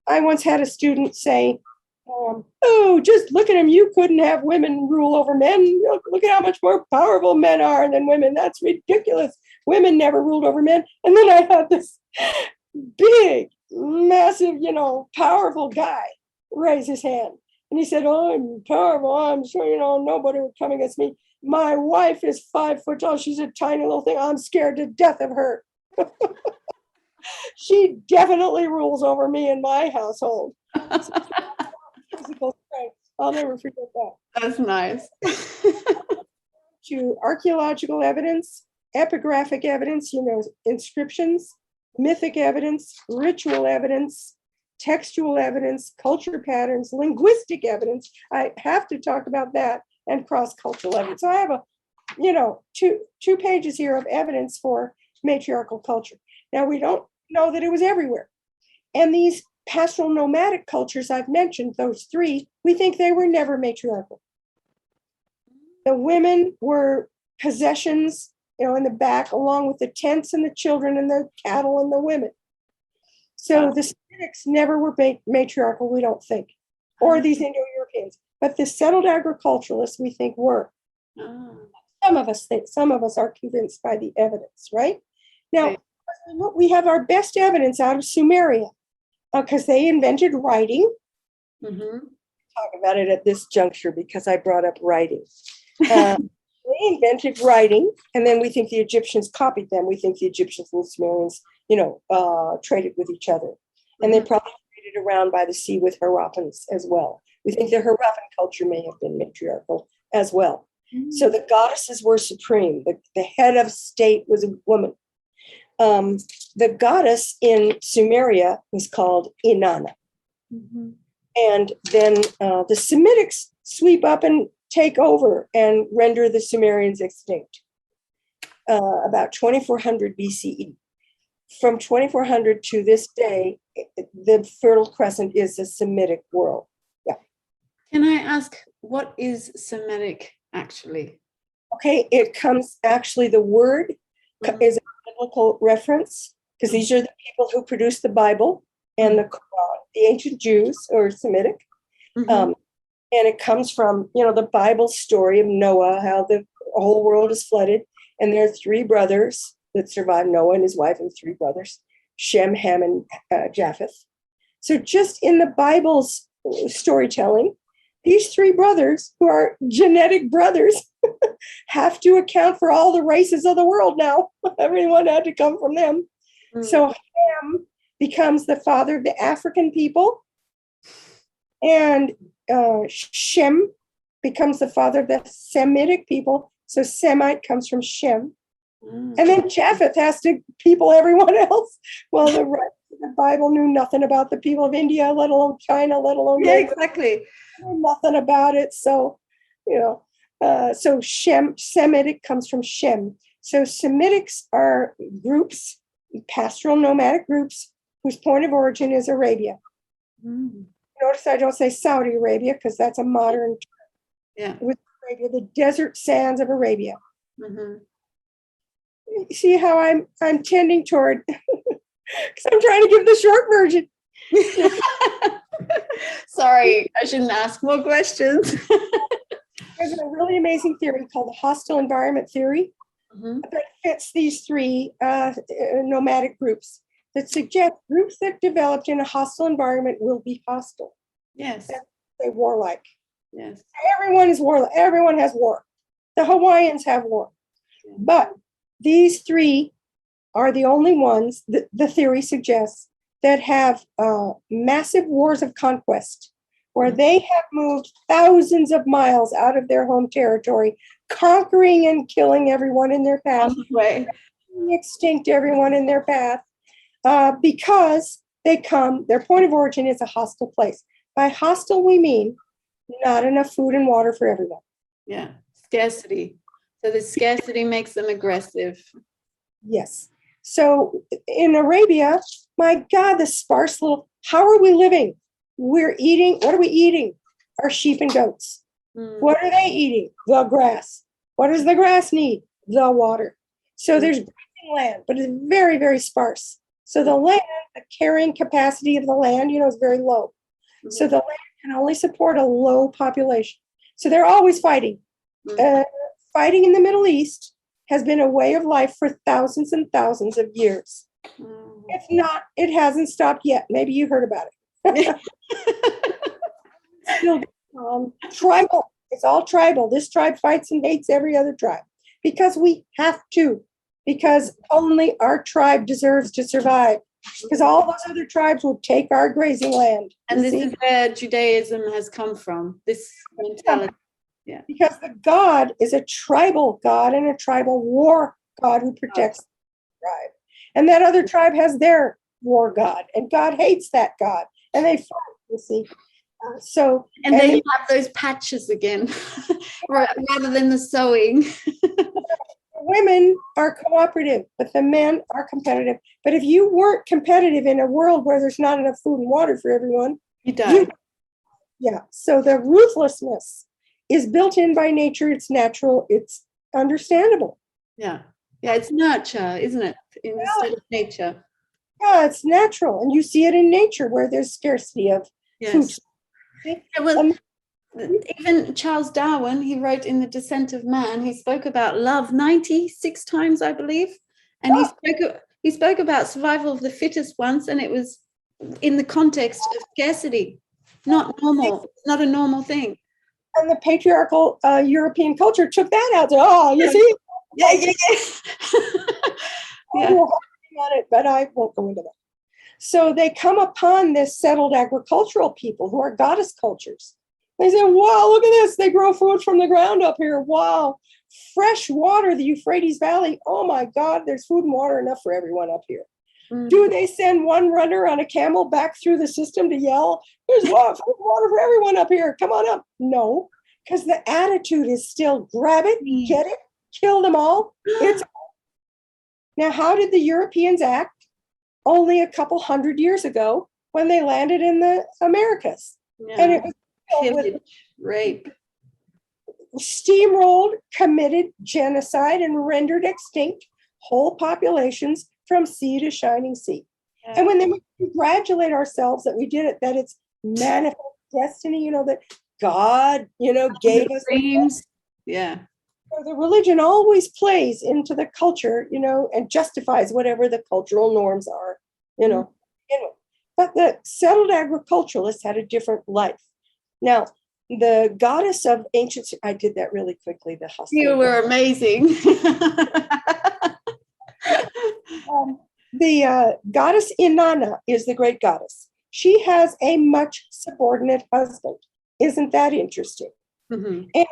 I once had a student say, just look at him. You couldn't have women rule over men. Look at how much more powerful men are than women. That's ridiculous. Women never ruled over men. And then I had this big, massive, powerful guy raise his hand. And he said, I'm powerful. I'm sure, nobody would come against me. My wife is 5 foot tall. She's a tiny little thing. I'm scared to death of her. She definitely rules over me in my household. Physical strength. I'll never forget that. That's nice. To archaeological evidence, epigraphic evidence, inscriptions, mythic evidence, ritual evidence, textual evidence, culture patterns, linguistic evidence. I have to talk about that, and cross-cultural evidence. So I have two pages here of evidence for matriarchal culture. Now, we don't know that it was everywhere. And these pastoral nomadic cultures I've mentioned, those three, we think they were never matriarchal. The women were possessions, in the back, along with the tents and the children and the cattle and the women. So the Semitics never were matriarchal, we don't think, or these Indo-Europeans. But the settled agriculturalists, we think, were. Some of us think, some of us are convinced by the evidence, right? Now, we have our best evidence out of Sumeria, because they invented writing. Talk about it at this juncture because I brought up writing. They invented writing, and then we think the Egyptians copied them. We think the Egyptians and the Sumerians, traded with each other. And they probably traded around by the sea with Harappans as well. We think the Harappan culture may have been matriarchal as well. So the goddesses were supreme. The head of state was a woman. The goddess in Sumeria was called Inanna. And then the Semitics sweep up and take over and render the Sumerians extinct about 2400 BCE. From 2400 to this day, the Fertile Crescent is a Semitic world. Yeah. Can I ask, what is Semitic actually? Okay, it comes, actually, the word is a biblical reference, because these are the people who produced the Bible and the Quran, the ancient Jews, or Semitic. And it comes from, the Bible story of Noah, how the whole world is flooded. And there are three brothers that survived, Noah and his wife and three brothers, Shem, Ham, and Japheth. So just in the Bible's storytelling, these three brothers, who are genetic brothers, have to account for all the races of the world now. Everyone had to come from them. So Ham becomes the father of the African people, and Shem becomes the father of the Semitic people. So Semite comes from Shem. And then Japheth has to people everyone else. Well, the rest of the Bible knew nothing about the people of India, let alone China, let alone exactly. Nothing about it. So, so Semitic comes from Shem. So Semitics are groups, pastoral nomadic groups, whose point of origin is Arabia. Notice I don't say Saudi Arabia, because that's a modern term. Yeah. With Arabia, the desert sands of Arabia. See how I'm tending toward, because I'm trying to give the short version. Sorry, I shouldn't ask more questions. There's a really amazing theory called the hostile environment theory that fits these three nomadic groups, that suggest groups that developed in a hostile environment will be hostile. Yes. They're warlike. Yes. Everyone is warlike. Everyone has war. The Hawaiians have war. But these three are the only ones, the theory suggests, that have massive wars of conquest, where they have moved thousands of miles out of their home territory, conquering and killing everyone in their path, extinct everyone in their path, because their point of origin is a hostile place. By hostile, we mean not enough food and water for everyone. Yeah, scarcity. So the scarcity makes them aggressive. Yes. So in Arabia, my God, the sparse little, how are we living? We're eating, what are we eating? Our sheep and goats. What are they eating? The grass. What does the grass need? The water. So there's grazing land, but it's very, very sparse. So the land, the carrying capacity of the land, is very low. So the land can only support a low population. So they're always fighting. Fighting in the Middle East has been a way of life for thousands and thousands of years. It hasn't stopped yet. Maybe you heard about it. Still tribal. It's all tribal. This tribe fights and hates every other tribe because we have to, because only our tribe deserves to survive, because all those other tribes will take our grazing land. And this is where Judaism has come from, this mentality. Yeah. Because the God is a tribal God and a tribal war God who protects the tribe. And that other tribe has their war God, and God hates that God. and they fight, you see. And they have those patches again, rather than the sewing. Women are cooperative, but the men are competitive. But if you weren't competitive in a world where there's not enough food and water for everyone, you die. Yeah. So the ruthlessness is built in by nature. It's natural. It's understandable. Yeah. Yeah. It's nurture, isn't it? Instead of nature. Yeah, it's natural. And you see it in nature where there's scarcity of food. Yeah, well, even Charles Darwin, he wrote in The Descent of Man, he spoke about love 96 times, I believe. And he spoke about survival of the fittest once, and it was in the context of scarcity, not normal. It's not a normal thing. And the patriarchal European culture took that out. You see? Yeah. Yeah. On it, but I won't go into that. So they come upon this settled agricultural people who are goddess cultures. They say, wow, look at this. They grow food from the ground up here. Wow. Fresh water, the Euphrates Valley. Oh my God, there's food and water enough for everyone up here. Mm. Do they send one runner on a camel back through the system to yell, there's water for everyone up here. Come on up. No, because the attitude is still grab it, get it, kill them all. Now, how did the Europeans act only a couple hundred years ago when they landed in the Americas? Yeah. And it was pillage, rape, steamrolled, committed genocide, and rendered extinct whole populations from sea to shining sea. Yeah. And when we congratulate ourselves that we did it, that it's manifest destiny, that God, gave us dreams. Yeah. The religion always plays into the culture, and justifies whatever the cultural norms are, But the settled agriculturalists had a different life. Now, the goddess of ancient, I did that really quickly. You were amazing. The goddess Inanna is the great goddess. She has a much subordinate husband. Isn't that interesting? Mm-hmm. And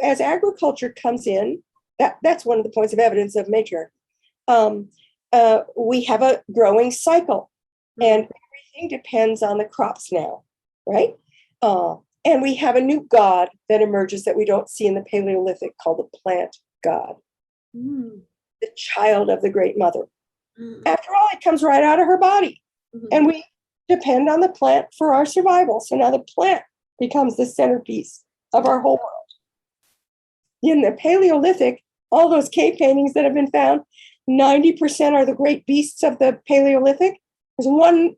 as agriculture comes in, that's one of the points of evidence of matriarchy. We have a growing cycle, and everything depends on the crops now, right? And we have a new god that emerges that we don't see in the Paleolithic called the plant god, the child of the great mother. After all, it comes right out of her body, and we depend on the plant for our survival. So now the plant becomes the centerpiece of our whole world. In the Paleolithic, all those cave paintings that have been found, 90% are the great beasts of the Paleolithic. There's one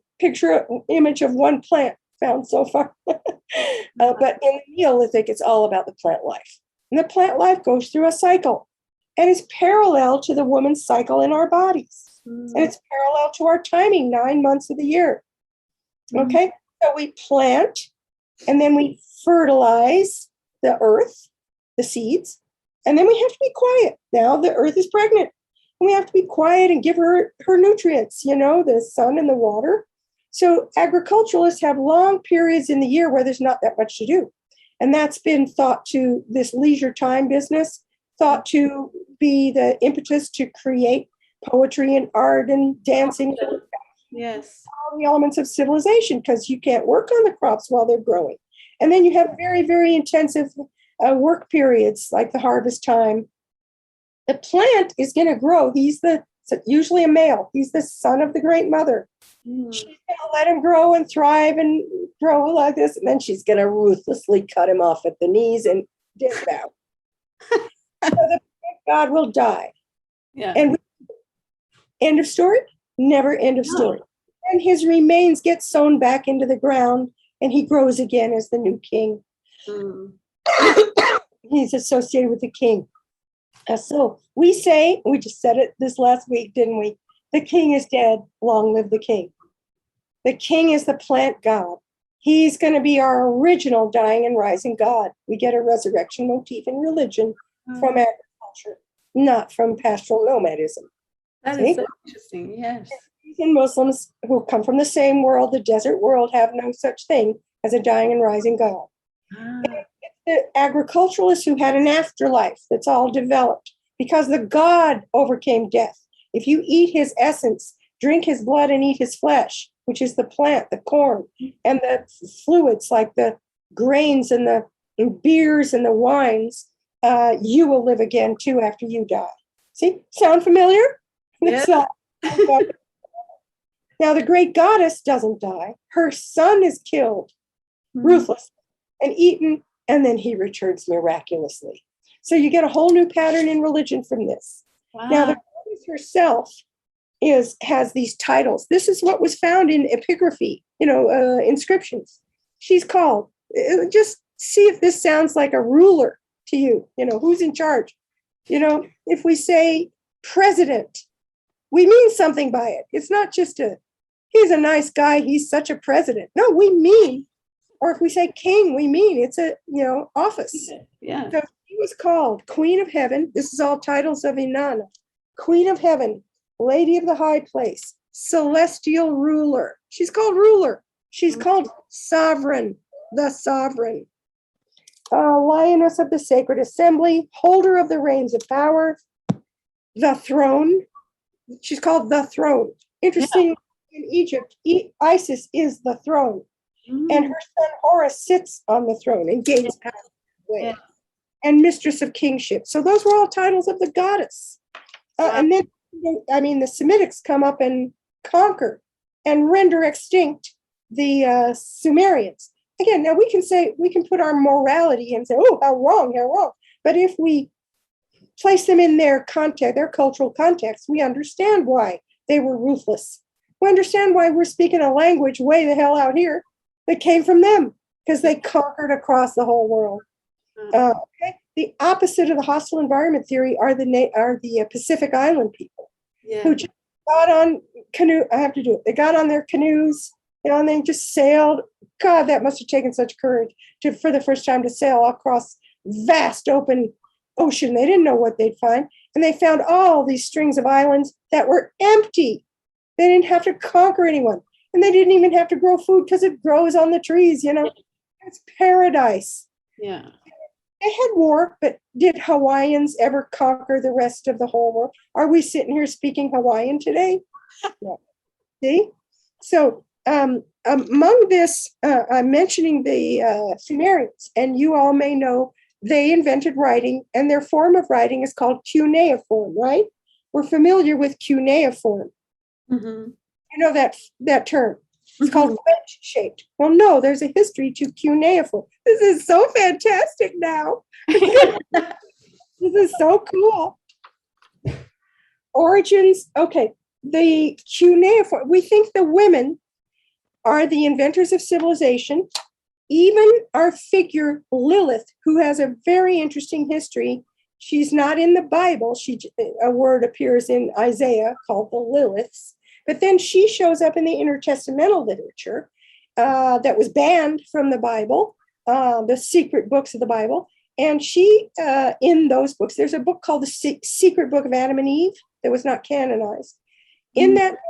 image of one plant found so far. But in the Neolithic, it's all about the plant life. And the plant life goes through a cycle and is parallel to the woman's cycle in our bodies. And it's parallel to our timing, 9 months of the year. Okay, so we plant, and then we fertilize the earth, the seeds, and then we have to be quiet. Now the earth is pregnant, and we have to be quiet and give her nutrients, the sun and the water. So agriculturalists have long periods in the year where there's not that much to do. And that's been thought to, this leisure time business, thought to be the impetus to create poetry and art and dancing. Yes. All the elements of civilization, because you can't work on the crops while they're growing. And then you have very, very intensive work periods like the harvest time. The plant is going to grow. He's usually a male. He's the son of the great mother. She's going to let him grow and thrive and grow like this. And then she's going to ruthlessly cut him off at the knees and dip out. So the god will die. Yeah. And end of story? Never end of story. And his remains get sewn back into the ground, and he grows again as the new king. He's associated with the king. So we just said it this last week, didn't we? The king is dead. Long live the king. The king is the plant god. He's going to be our original dying and rising god. We get a resurrection motif in religion from agriculture, not from pastoral nomadism. That is so interesting, yes. And Muslims who come from the same world, the desert world, have no such thing as a dying and rising god. It's the agriculturalists who had an afterlife that's all developed because the god overcame death. If you eat his essence, drink his blood, and eat his flesh, which is the plant, the corn, and the fluids like the grains and the beers and the wines, you will live again too after you die. See, sound familiar? Yeah. Now, the great goddess doesn't die. Her son is killed ruthlessly and eaten, and then he returns miraculously. So you get a whole new pattern in religion from this. Wow. Now, the goddess herself has these titles. This is what was found in epigraphy, inscriptions. She's called, just see if this sounds like a ruler to you, who's in charge. If we say president, we mean something by it. It's not just he's a nice guy, he's such a president. No, we mean, or if we say king, we mean it's a, office. Yeah. So she was called Queen of Heaven. This is all titles of Inanna. Queen of Heaven, Lady of the High Place, Celestial Ruler. She's called ruler. She's called sovereign, the sovereign. Lioness of the Sacred Assembly, holder of the reins of power, the throne. She's called the throne. Interesting, in Egypt, Isis is the throne. And her son Horus sits on the throne and gains power. Yeah. And mistress of kingship. So those were all titles of the goddess. And then, the Semitics come up and conquer and render extinct the Sumerians. Again, now we can put our morality and say, oh, how wrong. But if we place them in their context, their cultural context, we understand why they were ruthless. We understand why we're speaking a language way the hell out here that came from them, because they conquered across the whole world. Okay. The opposite of the hostile environment theory are the Pacific Island people who just got on canoe. I have to do it. They got on their canoes, and they just sailed. God, that must have taken such courage for the first time to sail across vast open ocean. They didn't know what they'd find. And they found all these strings of islands that were empty. They didn't have to conquer anyone. And they didn't even have to grow food because it grows on the trees, It's paradise. Yeah. They had war, but did Hawaiians ever conquer the rest of the whole world? Are we sitting here speaking Hawaiian today? No. See? So among this, I'm mentioning the Sumerians, and you all may know they invented writing, and their form of writing is called cuneiform, right? We're familiar with cuneiform. Mm-hmm. You know that term. It's called wedge-shaped. Well, no, there's a history to cuneiform. This is so fantastic now. This is so cool. Origins. Okay, the cuneiform. We think the women are the inventors of civilization. Even our figure Lilith, who has a very interesting history. She's not in the Bible. A word appears in Isaiah called the Liliths. But then she shows up in the intertestamental literature that was banned from the Bible, the secret books of the Bible. And she, in those books, there's a book called the Secret Book of Adam and Eve that was not canonized. In that book,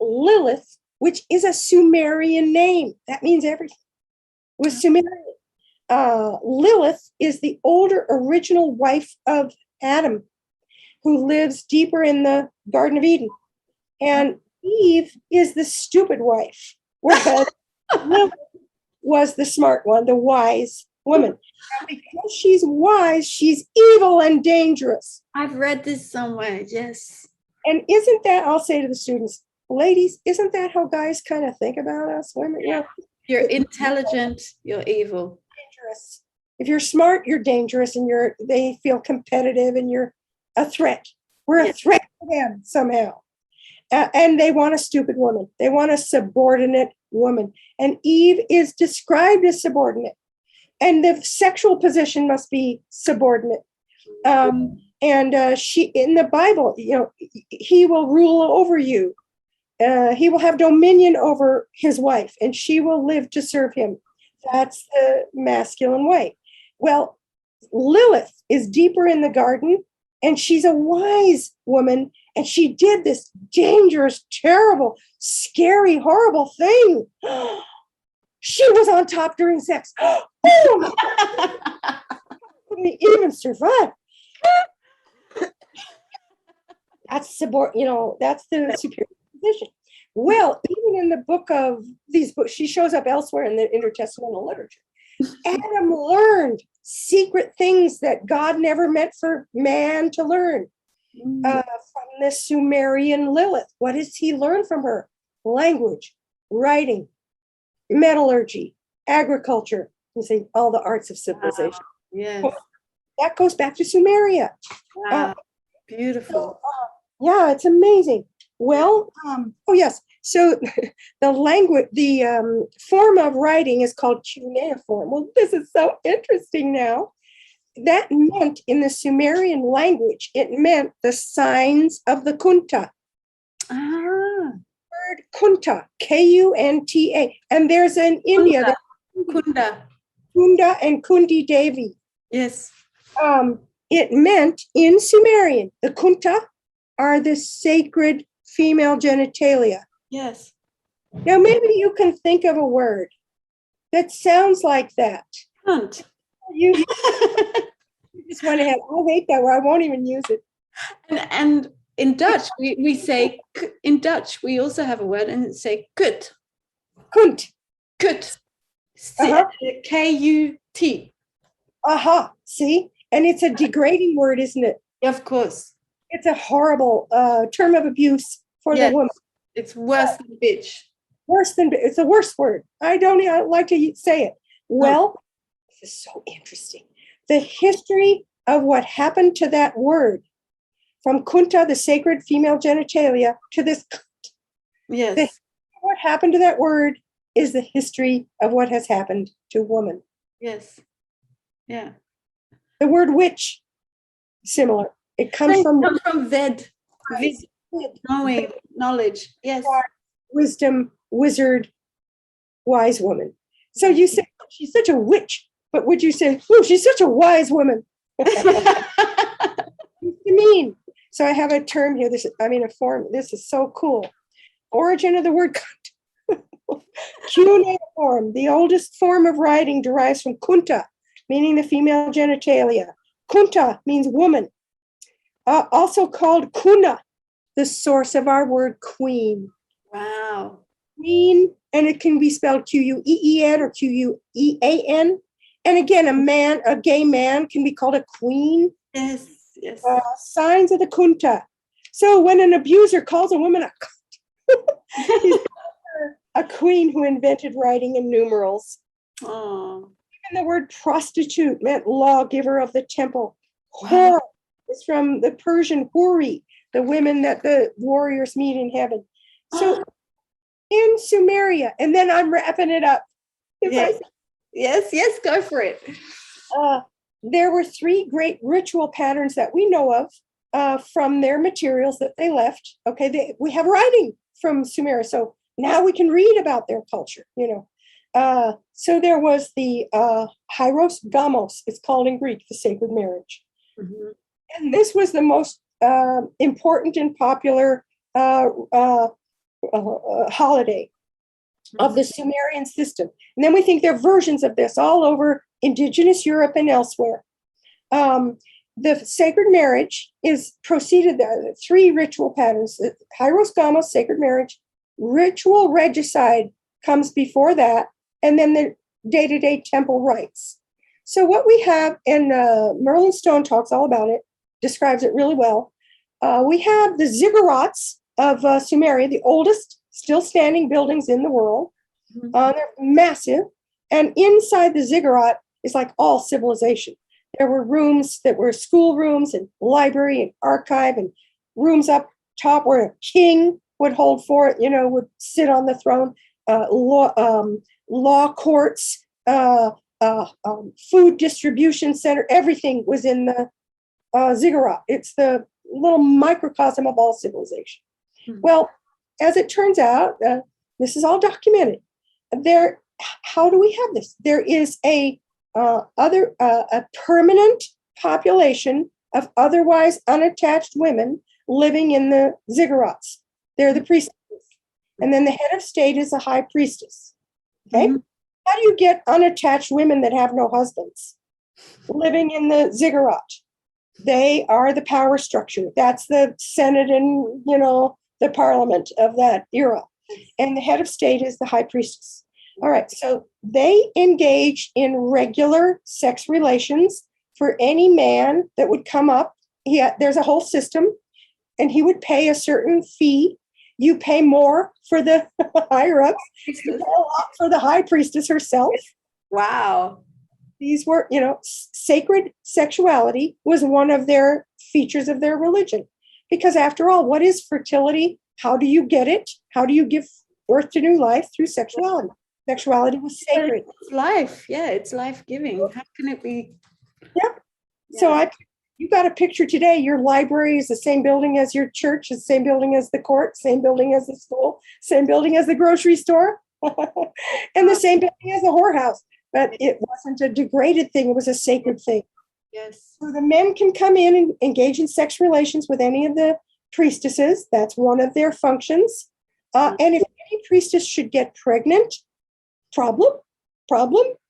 Lilith, which is a Sumerian name, that means everything, was Sumerian. Lilith is the older original wife of Adam, who lives deeper in the Garden of Eden. And Eve is the stupid wife, whereas Lilith was the smart one, the wise woman. And because she's wise, she's evil and dangerous. I've read this somewhere, yes. And isn't that, I'll say to the students, ladies, isn't that how guys kind of think about us women? Yeah. You're intelligent, you're evil. Dangerous. If you're smart, you're dangerous, and they feel competitive, and you're a threat. We're a threat to them somehow. And they want a stupid woman. They want a subordinate woman. And Eve is described as subordinate. And the sexual position must be subordinate. And she, in the Bible, he will rule over you. He will have dominion over his wife, and she will live to serve him. That's the masculine way. Well, Lilith is deeper in the garden, and she's a wise woman, and she did this dangerous, terrible, scary, horrible thing. She was on top during sex. Oh, couldn't even survive. That's that's the superior position. Well, even even in the book of these books, she shows up elsewhere in the intertestamental literature. Adam learned secret things that God never meant for man to learn from the Sumerian Lilith. What does he learn from her? Language, writing, metallurgy, agriculture. You see, all the arts of civilization. Wow. Yes. That goes back to Sumeria. Wow. Beautiful. Yeah, it's amazing. Well, oh yes. So the language, the form of writing is called cuneiform. Well, this is so interesting now. That meant in the Sumerian language, it meant the signs of the kunta. Word kunta, Kunta. And there's in India, Kunda. Kunda and Kundi Devi. Yes. It meant in Sumerian, the kunta are the sacred female genitalia. Yes. Now, maybe you can think of a word that sounds like that. Cunt. You just went ahead. I hate that word. I won't even use it. And in Dutch, we say, in Dutch, we also have a word and say kut. Kunt. Kut. K-U-T. Aha. See? And it's a degrading word, isn't it? Of course. It's a horrible term of abuse for the woman. It's worse than bitch. It's the worst word. I don't like to say it. Well, this is so interesting. The history of what happened to that word, from kunta, the sacred female genitalia, to this. Yes. What happened to that word is the history of what has happened to woman. Yes. Yeah. The word witch, similar. It comes from ved. Knowing, knowledge. Yes. Wisdom, wizard, wise woman. So you say she's such a witch, but would you say, oh, she's such a wise woman? Mean. So I have a term here. A form. This is so cool. Origin of the word cuneiform. The oldest form of writing derives from kunta, meaning the female genitalia. Kunta means woman. Also called kuna, the source of our word queen. Wow. Queen, and it can be spelled Queen or Quean. And again, a gay man can be called a queen. Yes, yes. Signs of the kunta. So when an abuser calls a woman a cunt, he's a queen who invented writing in numerals. Oh. Even the word prostitute meant lawgiver of the temple. Wow. It's from the Persian huri, the women that the warriors meet in heaven. So in Sumeria, and then I'm wrapping it up. Yes, go for it. There were 3 great ritual patterns that we know of from their materials that they left. Okay, we have writing from Sumeria, so now we can read about their culture, So there was the hieros gamos, it's called in Greek, the sacred marriage. Mm-hmm. And this was the most important and popular holiday of the Sumerian system. And then we think there are versions of this all over indigenous Europe and elsewhere. The sacred marriage is proceeded, 3 ritual patterns. Hieros gamos, sacred marriage, ritual regicide comes before that, and then the day-to-day temple rites. So what we have, and Merlin Stone talks all about it, describes it really well. We have the ziggurats of Sumeria, the oldest still standing buildings in the world. Mm-hmm. They're massive. And inside the ziggurat is like all civilization. There were rooms that were school rooms and library and archive, and rooms up top where a king would hold forth, would sit on the throne, law courts, food distribution center, everything was in the ziggurat. It's the little microcosm of all civilization. Mm-hmm. Well, as it turns out, this is all documented. How do we have this? There is a permanent population of otherwise unattached women living in the ziggurats. They're the priestesses. And then the head of state is a high priestess. Okay? Mm-hmm. How do you get unattached women that have no husbands living in the ziggurat? They are the power structure. That's the Senate and, the parliament of that era. And the head of state is the high priestess. All right, so they engage in regular sex relations for any man that would come up. There's a whole system, and he would pay a certain fee. You pay more for the higher ups, you pay a lot for the high priestess herself. Wow. These were, sacred sexuality was one of their features of their religion. Because after all, what is fertility? How do you get it? How do you give birth to new life? Through sexuality. Sexuality was sacred. It's life. Yeah, it's life-giving. How can it be? Yep. Yeah. So you got a picture today. Your library is the same building as your church, the same building as the court, same building as the school, same building as the grocery store, and the same building as the whorehouse. But it wasn't a degraded thing. It was a sacred thing. Yes. So the men can come in and engage in sex relations with any of the priestesses. That's one of their functions. And if any priestess should get pregnant, problem,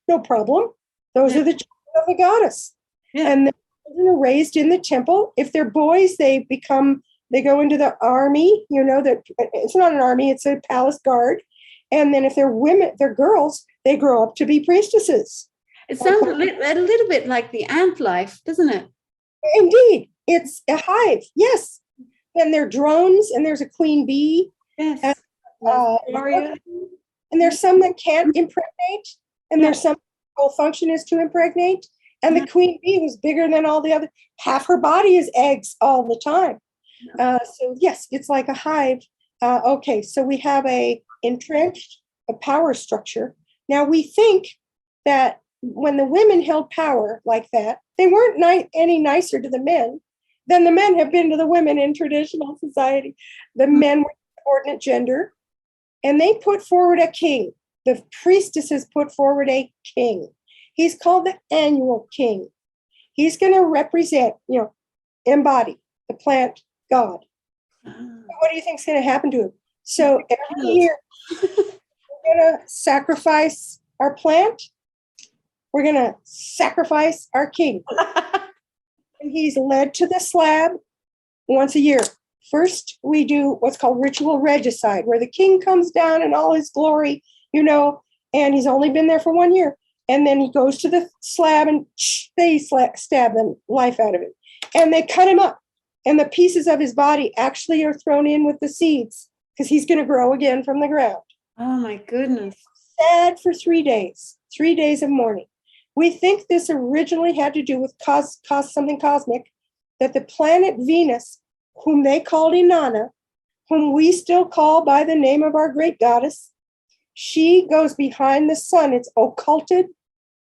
no problem. Those are the children of the goddess. Yeah. And the children are raised in the temple. If they're boys, they go into the army, that it's not an army, it's a palace guard. And then if they're women, they're girls, they grow up to be priestesses. It sounds a little bit like the ant life, doesn't it? Indeed. It's a hive. Yes. And they're drones, and there's a queen bee. Yes. And there's some that can't impregnate, and there's some whole function is to impregnate. And the queen bee, who's bigger than all the other, half her body is eggs all the time. So yes, it's like a hive. Okay, so we have a power structure. Now we think that when the women held power like that, they weren't any nicer to the men than the men have been to the women in traditional society. The men were subordinate gender, and they put forward a king. The priestesses put forward a king. He's called the annual king. He's going to represent, embody the plant God. What do you think is going to happen to him? So every year, we're going to sacrifice our plant. We're going to sacrifice our king. And he's led to the slab once a year. First, we do what's called ritual regicide, where the king comes down in all his glory, and he's only been there for 1 year. And then he goes to the slab and they stab the life out of him. And they cut him up. And the pieces of his body actually are thrown in with the seeds because he's going to grow again from the ground. Oh, my goodness. Sad for 3 days, 3 days of mourning. We think this originally had to do with something cosmic, that the planet Venus, whom they called Inanna, whom we still call by the name of our great goddess, she goes behind the sun. It's occulted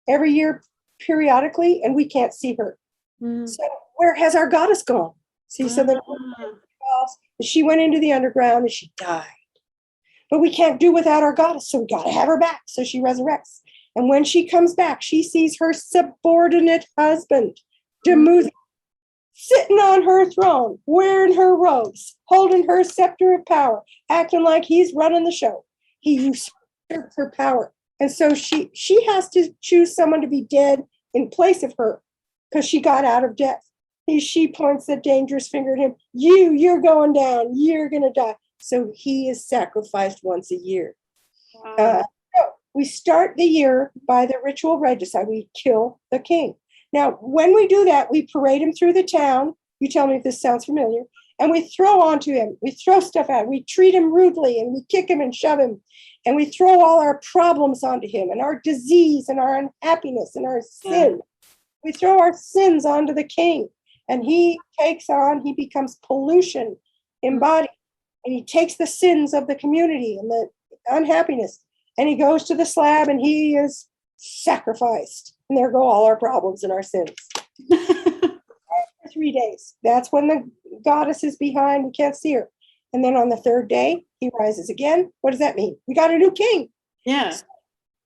every year periodically, and we can't see her. So where has our goddess gone? See, so that she went into the underground and she died. But we can't do without our goddess, so we got to have her back. So she resurrects. And when she comes back, she sees her subordinate husband, Demuzi, sitting on her throne, wearing her robes, holding her scepter of power, acting like he's running the show. He usurped her power. And so she has to choose someone to be dead in place of her because she got out of death. She points the dangerous finger at him. You're going down. You're going to die. So he is sacrificed once a year. Wow. We start the year by the ritual regicide. We kill the king. Now, when we do that, we parade him through the town. You tell me if this sounds familiar. And we throw onto him. We throw stuff at him. We treat him rudely, and we kick him and shove him. And we throw all our problems onto him, and our disease and our unhappiness and our sin. We throw our sins onto the king. And he becomes pollution embodied. And he takes the sins of the community and the unhappiness. And he goes to the slab and he is sacrificed. And there go all our problems and our sins. For 3 days. That's when the goddess is behind. We can't see her. And then on the third day, he rises again. What does that mean? We got a new king. Yeah. So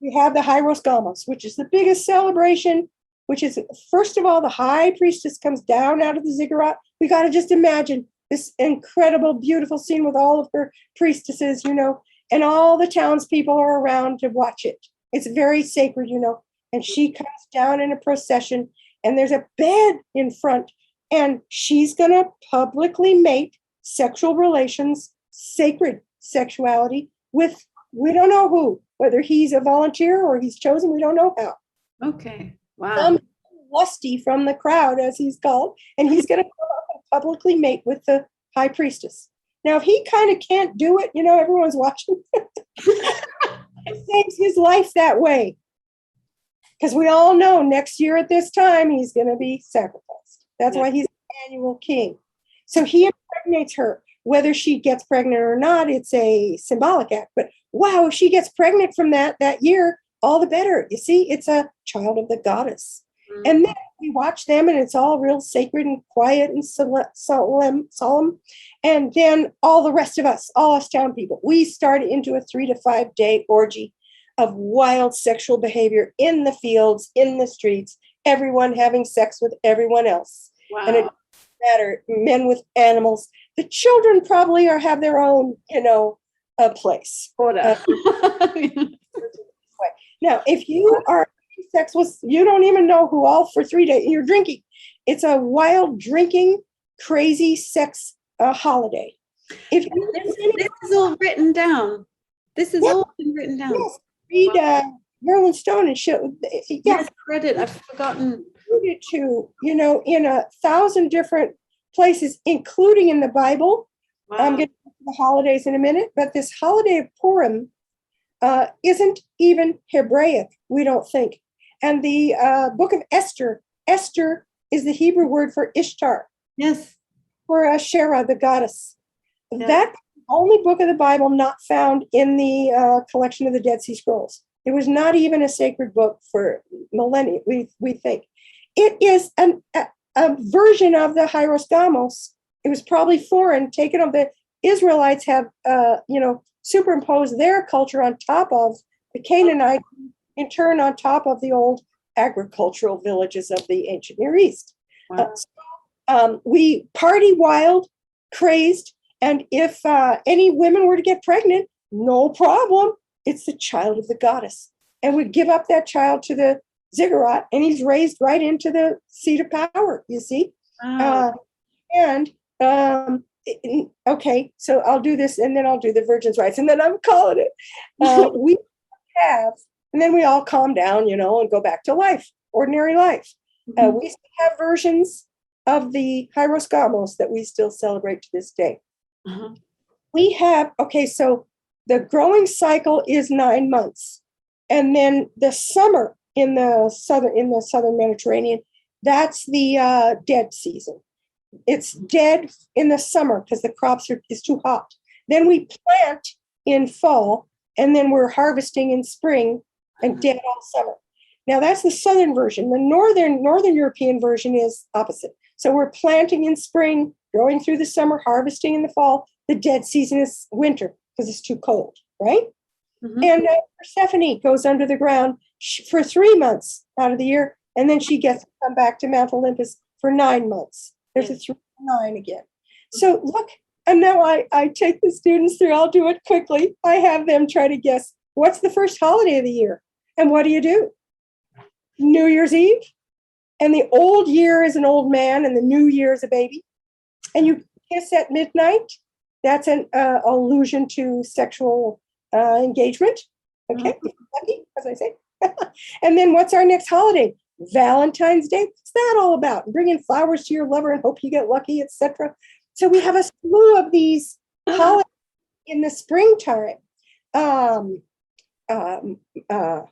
we have the Hyros Gamos, which is the biggest celebration, which is, first of all, the high priestess comes down out of the ziggurat. We got to just imagine this incredible, beautiful scene with all of her priestesses, and all the townspeople are around to watch it. It's very sacred, and she comes down in a procession, and there's a bed in front, and she's going to publicly make sexual relations, sacred sexuality, with, we don't know who, whether he's a volunteer or he's chosen, we don't know how. Okay. Wow. Some lusty from the crowd, as he's called, and he's going to come up and publicly mate with the high priestess. Now, if he kind of can't do it, everyone's watching. It saves his life that way. Because we all know next year at this time, he's going to be sacrificed. That's why he's the annual king. So he impregnates her. Whether she gets pregnant or not, it's a symbolic act. But wow, if she gets pregnant from that year, all the better. You see, it's a child of the goddess. Mm-hmm. And then we watch them, and it's all real sacred and quiet and solemn. And then all the rest of us, all us town people, we start into a 3 to 5 day orgy of wild sexual behavior in the fields, in the streets, everyone having sex with everyone else. Wow. And it doesn't matter, men with animals. The children probably have their own, a place. Now, if you are having sex with, you don't even know who all for 3 days, you're drinking. It's a wild drinking, crazy sex holiday. This is all written down. This is all been written down. Yes. Read Merlin Stone and show. Yes, read it. I've forgotten. To, in 1,000 different places, including in the Bible. Wow. I'm going to get to the holidays in a minute, but this holiday of Purim isn't even Hebraic, we don't think. And the book of Esther is the Hebrew word for Ishtar. Yes. For Shera, the goddess. Yeah. That's the only book of the Bible not found in the collection of the Dead Sea Scrolls. It was not even a sacred book for millennia, we think. It is a version of the Hieros Gamos. It was probably foreign, taken of the Israelites have, superimposed their culture on top of the Canaanite, in turn on top of the old agricultural villages of the ancient Near East. Wow. We party wild, crazed, and if any women were to get pregnant, no problem. It's the child of the goddess. And we give up that child to the ziggurat, and he's raised right into the seat of power, you see? Okay, so I'll do this, and then I'll do the virgin's rites, and then I'm calling it. And then we all calm down, and go back to life, ordinary life. Mm-hmm. We still have versions of the Hieros Gamos that we still celebrate to this day. Uh-huh. We have, so the growing cycle is 9 months. And then the summer in the southern Mediterranean, that's the dead season. It's dead in the summer because the crops is too hot. Then we plant in fall, and then we're harvesting in spring and dead all summer. Now that's the southern version. The northern European version is opposite. So we're planting in spring, growing through the summer, harvesting in the fall. The dead season is winter because it's too cold, right? Mm-hmm. And Persephone goes under the ground for 3 months out of the year, and then she gets to come back to Mount Olympus for 9 months. There's a 3 and 9 again. So look, and now I take the students through. I'll do it quickly. I have them try to guess what's the first holiday of the year, and what do? New Year's Eve, and the old year is an old man, and the new year is a baby, and you kiss at midnight. That's an allusion to sexual engagement. Okay, lucky, as I say. And then what's our next holiday? Valentine's Day. What's that all about? Bringing flowers to your lover and hope you get lucky, etc. So we have a slew of these holidays in the springtime.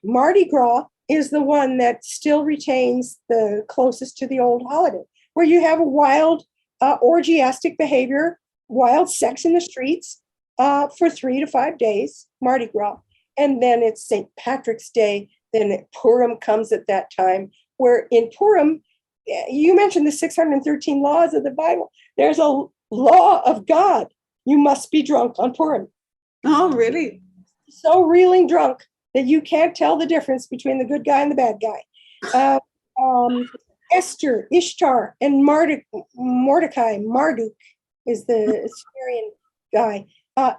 Mardi Gras is the one that still retains the closest to the old holiday, where you have a wild orgiastic behavior, wild sex in the streets for 3 to 5 days, Mardi Gras. And then it's St. Patrick's Day. Then Purim comes at that time, where in Purim, you mentioned the 613 laws of the Bible. There's a law of God. You must be drunk on Purim. Oh, really? So reeling drunk that you can't tell the difference between the good guy and the bad guy. Esther, Ishtar, and Mordecai. Marduk is the Syrian guy.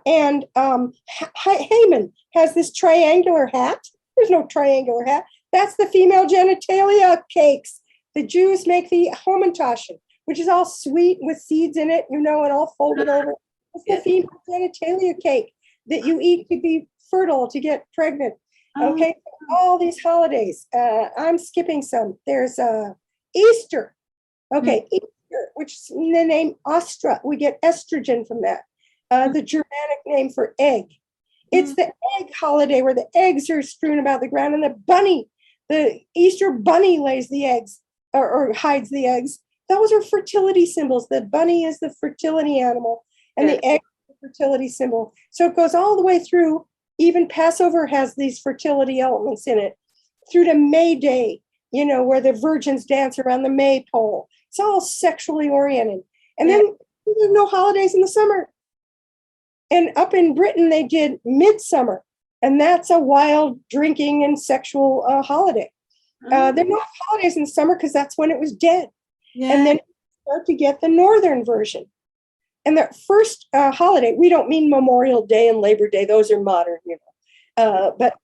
And Haman has this triangular hat. There's no triangular hat. That's the female genitalia cakes. The Jews make the Hamantaschen, which is all sweet with seeds in it, and all folded over. It's the female genitalia cake. that you eat to be fertile, to get pregnant. Okay, all these holidays. I'm skipping some. There's Easter. Okay, Easter, which is in the name Ostra. We get estrogen from that. The Germanic name for egg. It's the egg holiday where the eggs are strewn about the ground, and the Easter bunny lays the eggs or hides the eggs. Those are fertility symbols. The bunny is the fertility animal, and the egg is the fertility symbol. So it goes all the way through. Even Passover has these fertility elements in it, through to May Day, where the virgins dance around the maypole. It's all sexually oriented. And then there's no holidays in the summer. And up in Britain, they did midsummer, and that's a wild drinking and sexual holiday. There are no holidays in the summer because that's when it was dead. Yeah. And then you start to get the northern version. And the first holiday, we don't mean Memorial Day and Labor Day. Those are modern, but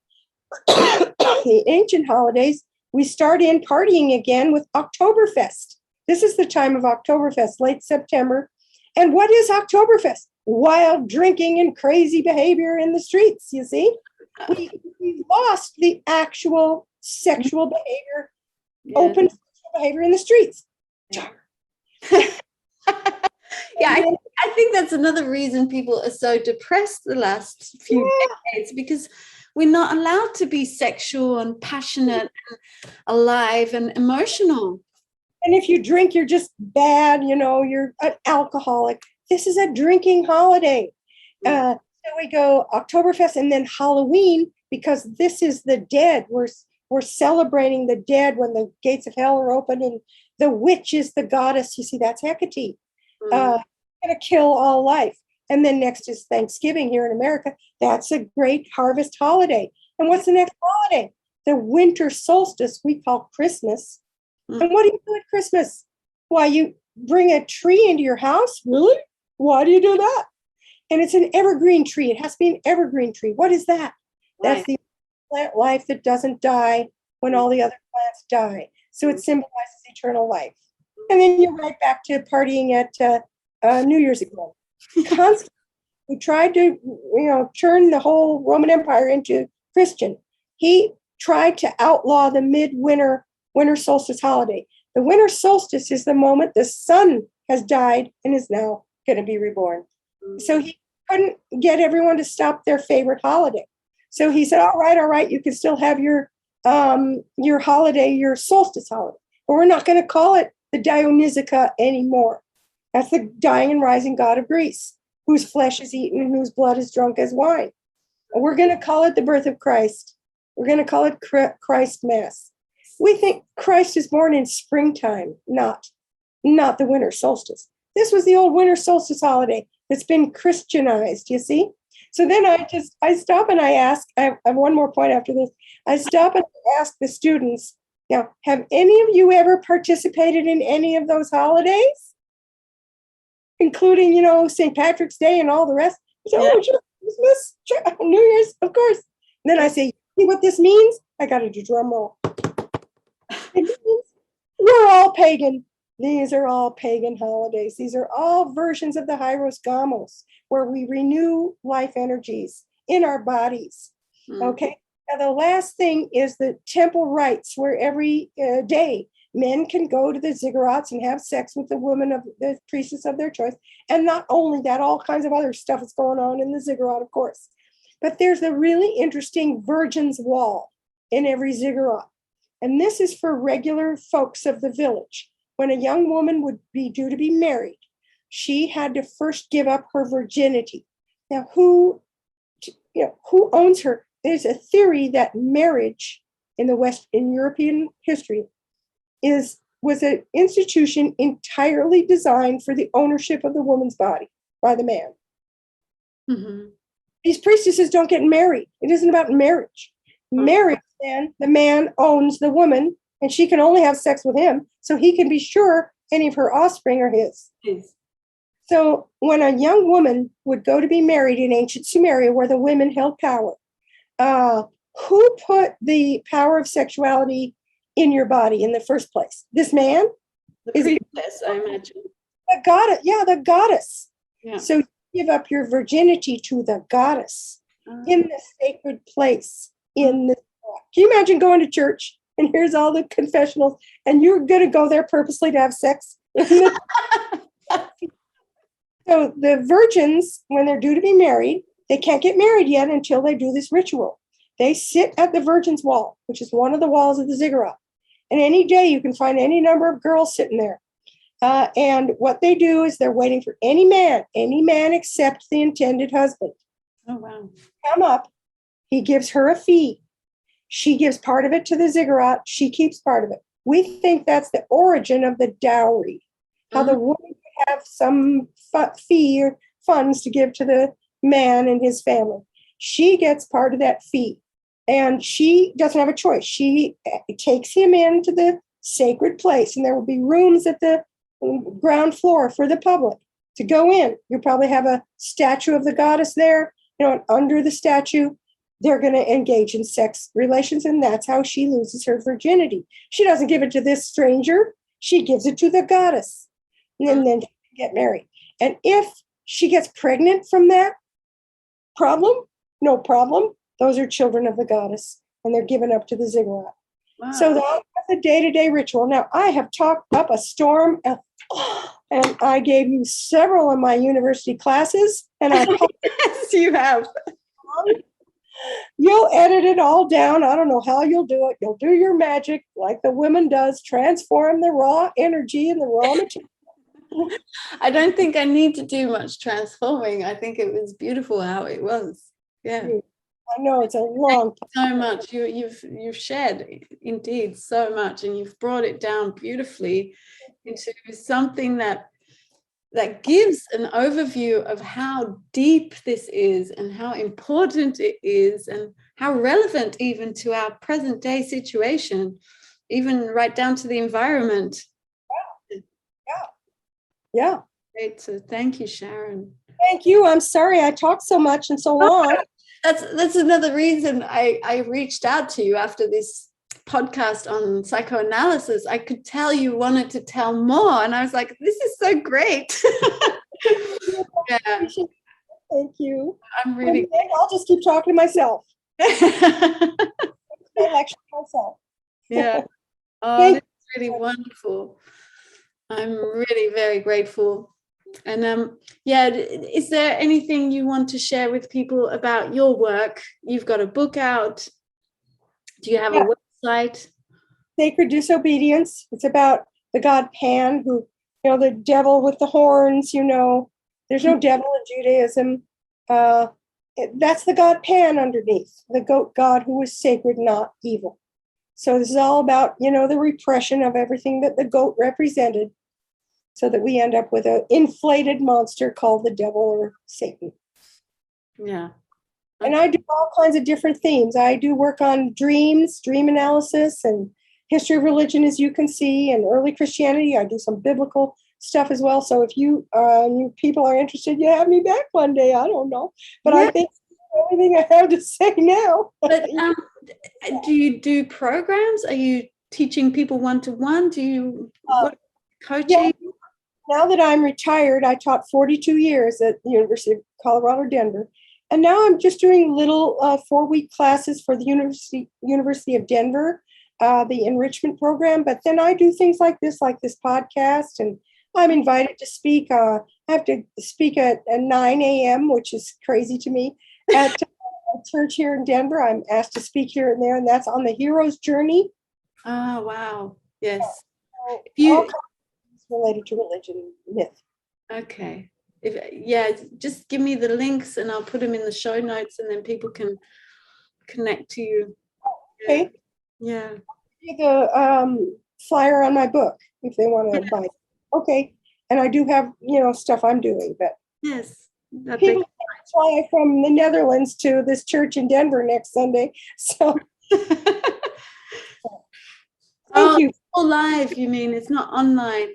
the ancient holidays, we start in partying again with Oktoberfest. This is the time of Oktoberfest, late September. And what is Oktoberfest? Wild drinking and crazy behavior in the streets, you see? We lost the actual sexual behavior, open sexual behavior in the streets. I think that's another reason people are so depressed the last few decades, because we're not allowed to be sexual and passionate and alive and emotional. And if you drink, you're just bad, you're an alcoholic. This is a drinking holiday. So we go Oktoberfest and then Halloween, because this is the dead. We're celebrating the dead when the gates of hell are open, and the witch is the goddess. You see, that's Hecate. Going to kill all life. And then next is Thanksgiving here in America. That's a great harvest holiday. And what's the next holiday? The winter solstice we call Christmas. And what do you do at Christmas? Why, you bring a tree into your house? Really? Why do you do that? And it's an evergreen tree. It has to be an evergreen tree. What is that? That's the plant life that doesn't die when all the other plants die. So it symbolizes eternal life. And then you're right back to partying at New Year's Eve. Constantly, we tried to, turn the whole Roman Empire into Christian. He tried to outlaw the winter solstice holiday. The winter solstice is the moment the sun has died and is now going to be reborn. So he couldn't get everyone to stop their favorite holiday. So he said, all right, you can still have your holiday, your solstice holiday, but we're not going to call it the Dionysiaca anymore. That's the dying and rising god of Greece, whose flesh is eaten and whose blood is drunk as wine. And we're going to call it the birth of Christ. We're going to call it Christ Mass. We think Christ is born in springtime, not the winter solstice. This was the old winter solstice holiday that's been Christianized, you see? So then I stop and I ask, I have one more point after this. I stop and ask the students, now, have any of you ever participated in any of those holidays? Including, St. Patrick's Day and all the rest. Say, oh, sure, Christmas, sure, New Year's, of course. And then I say, see what this means? I got to do drum roll. It means we're all pagan. These are all pagan holidays. These are all versions of the Hieros Gamos, where we renew life energies in our bodies. Okay. Now, the last thing is the temple rites, where every day men can go to the ziggurats and have sex with the woman of the priestess of their choice. And not only that, all kinds of other stuff is going on in the ziggurat, of course. But there's a really interesting virgin's wall in every ziggurat. And this is for regular folks of the village. When a young woman would be due to be married, she had to first give up her virginity. Now, who owns her? There's a theory that marriage in European history was an institution entirely designed for the ownership of the woman's body by the man. Mm-hmm. These priestesses don't get married. It isn't about marriage. Marriage, then, the man owns the woman, and she can only have sex with him, so he can be sure any of her offspring are his. Yes. So when a young woman would go to be married in ancient Sumeria, where the women held power, who put the power of sexuality in your body in the first place? This man? The priestess, I imagine. The goddess. Yeah, the goddess. Yeah. So give up your virginity to the goddess in the sacred place. Can you imagine going to church and here's all the confessionals and you're going to go there purposely to have sex? So the virgins, when they're due to be married, they can't get married yet until they do this ritual. They sit at the Virgin's Wall, which is one of the walls of the ziggurat. And any day you can find any number of girls sitting there. And what they do is they're waiting for any man except the intended husband. Oh, wow. Come up. He gives her a fee. She gives part of it to the ziggurat. She keeps part of it. We think that's the origin of the dowry, how the woman would have some fee or funds to give to the man and his family. She gets part of that fee. And she doesn't have a choice. She takes him into the sacred place, and there will be rooms at the ground floor for the public to go in. You'll probably have a statue of the goddess there, and under the statue, they're going to engage in sex relations, and that's how she loses her virginity. She doesn't give it to this stranger. She gives it to the goddess, and then she can get married. And if she gets pregnant from that no problem. Those are children of the goddess, and they're given up to the ziggurat. Wow. So that's the day-to-day ritual. Now, I have talked up a storm, and I gave you several of my university classes, and I yes, you have. You'll edit it all down. I don't know how you'll do it. You'll do your magic like the woman does, transform the raw energy and the raw material. I don't think I need to do much transforming. I think it was beautiful how it was. Yeah. I know it's a long so much. You've shared indeed so much, and you've brought it down beautifully into something that gives an overview of how deep this is and how important it is and how relevant even to our present day situation, even right down to the environment. Yeah. Great. So thank you, Sharon. Thank you. I'm sorry I talked so much and so long. That's another reason I reached out to you after this podcast on psychoanalysis. I could tell you wanted to tell more, and I was like, this is so great. Yeah. Thank you. I'm really. I'll just keep talking to myself. I lecture myself. Yeah. Oh, this is really wonderful. I'm really very grateful. And is there anything you want to share with people about your work? You've got a book out. Do you have a website? Sacred Disobedience. It's about the god Pan, who, the devil with the horns, there's no devil in Judaism. That's the god Pan underneath, the goat god who was sacred, not evil. So this is all about, the repression of everything that the goat represented, so that we end up with an inflated monster called the devil or Satan. Yeah. And I do all kinds of different themes. I do work on dreams, dream analysis, and history of religion, as you can see, and early Christianity. I do some biblical stuff as well. So if you people are interested, you have me back one day. I don't know. But I think that's everything I have to say now. But do you do programs? Are you teaching people one-to-one? Do you coaching? Yeah. Now that I'm retired, I taught 42 years at the University of Colorado, Denver. And now I'm just doing little 4-week classes for the University of Denver, the enrichment program. But then I do things like this podcast, and I'm invited to speak. I have to speak at 9 a.m., which is crazy to me, at a church here in Denver. I'm asked to speak here and there, and that's on the hero's journey. Oh, wow. Yes. All kinds related to religion, myth. Okay. Just give me the links and I'll put them in the show notes, and then people can connect to you. Okay. Yeah. The flyer on my book if they want to buy it. Okay. And I do have, stuff I'm doing, but yes. People fly from the Netherlands to this church in Denver next Sunday. So thank you. All live, you mean? It's not online?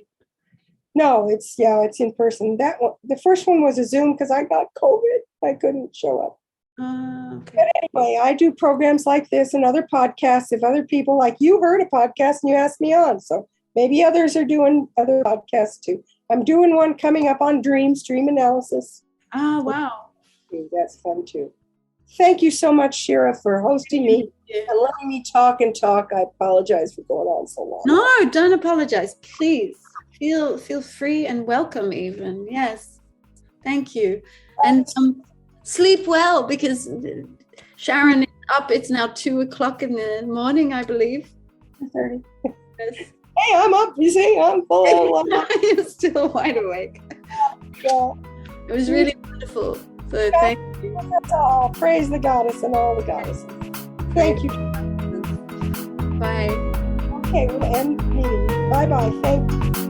No, it's in person. That one, the first one was a Zoom because I got COVID. I couldn't show up. Okay. But anyway, I do programs like this and other podcasts. If other people like you heard a podcast and you asked me on, so maybe others are doing other podcasts too. I'm doing one coming up on dreams, dream analysis. Oh, wow. That's fun too. Thank you so much, Shira, for hosting me and letting me talk and talk. I apologize for going on so long. No, don't apologize. Please feel free and welcome even. Yes. Thank you. And sleep well, because Sharon is up. It's now 2:00 in the morning, I believe. 2:30. Yes. Hey, I'm up. You see, I'm full on. You're still wide awake. Yeah. It was really wonderful. So thank you. That's all. Praise the goddess and all the goddesses. Thank you. Bye. Okay, we'll end the meeting. Bye-bye. Thank you.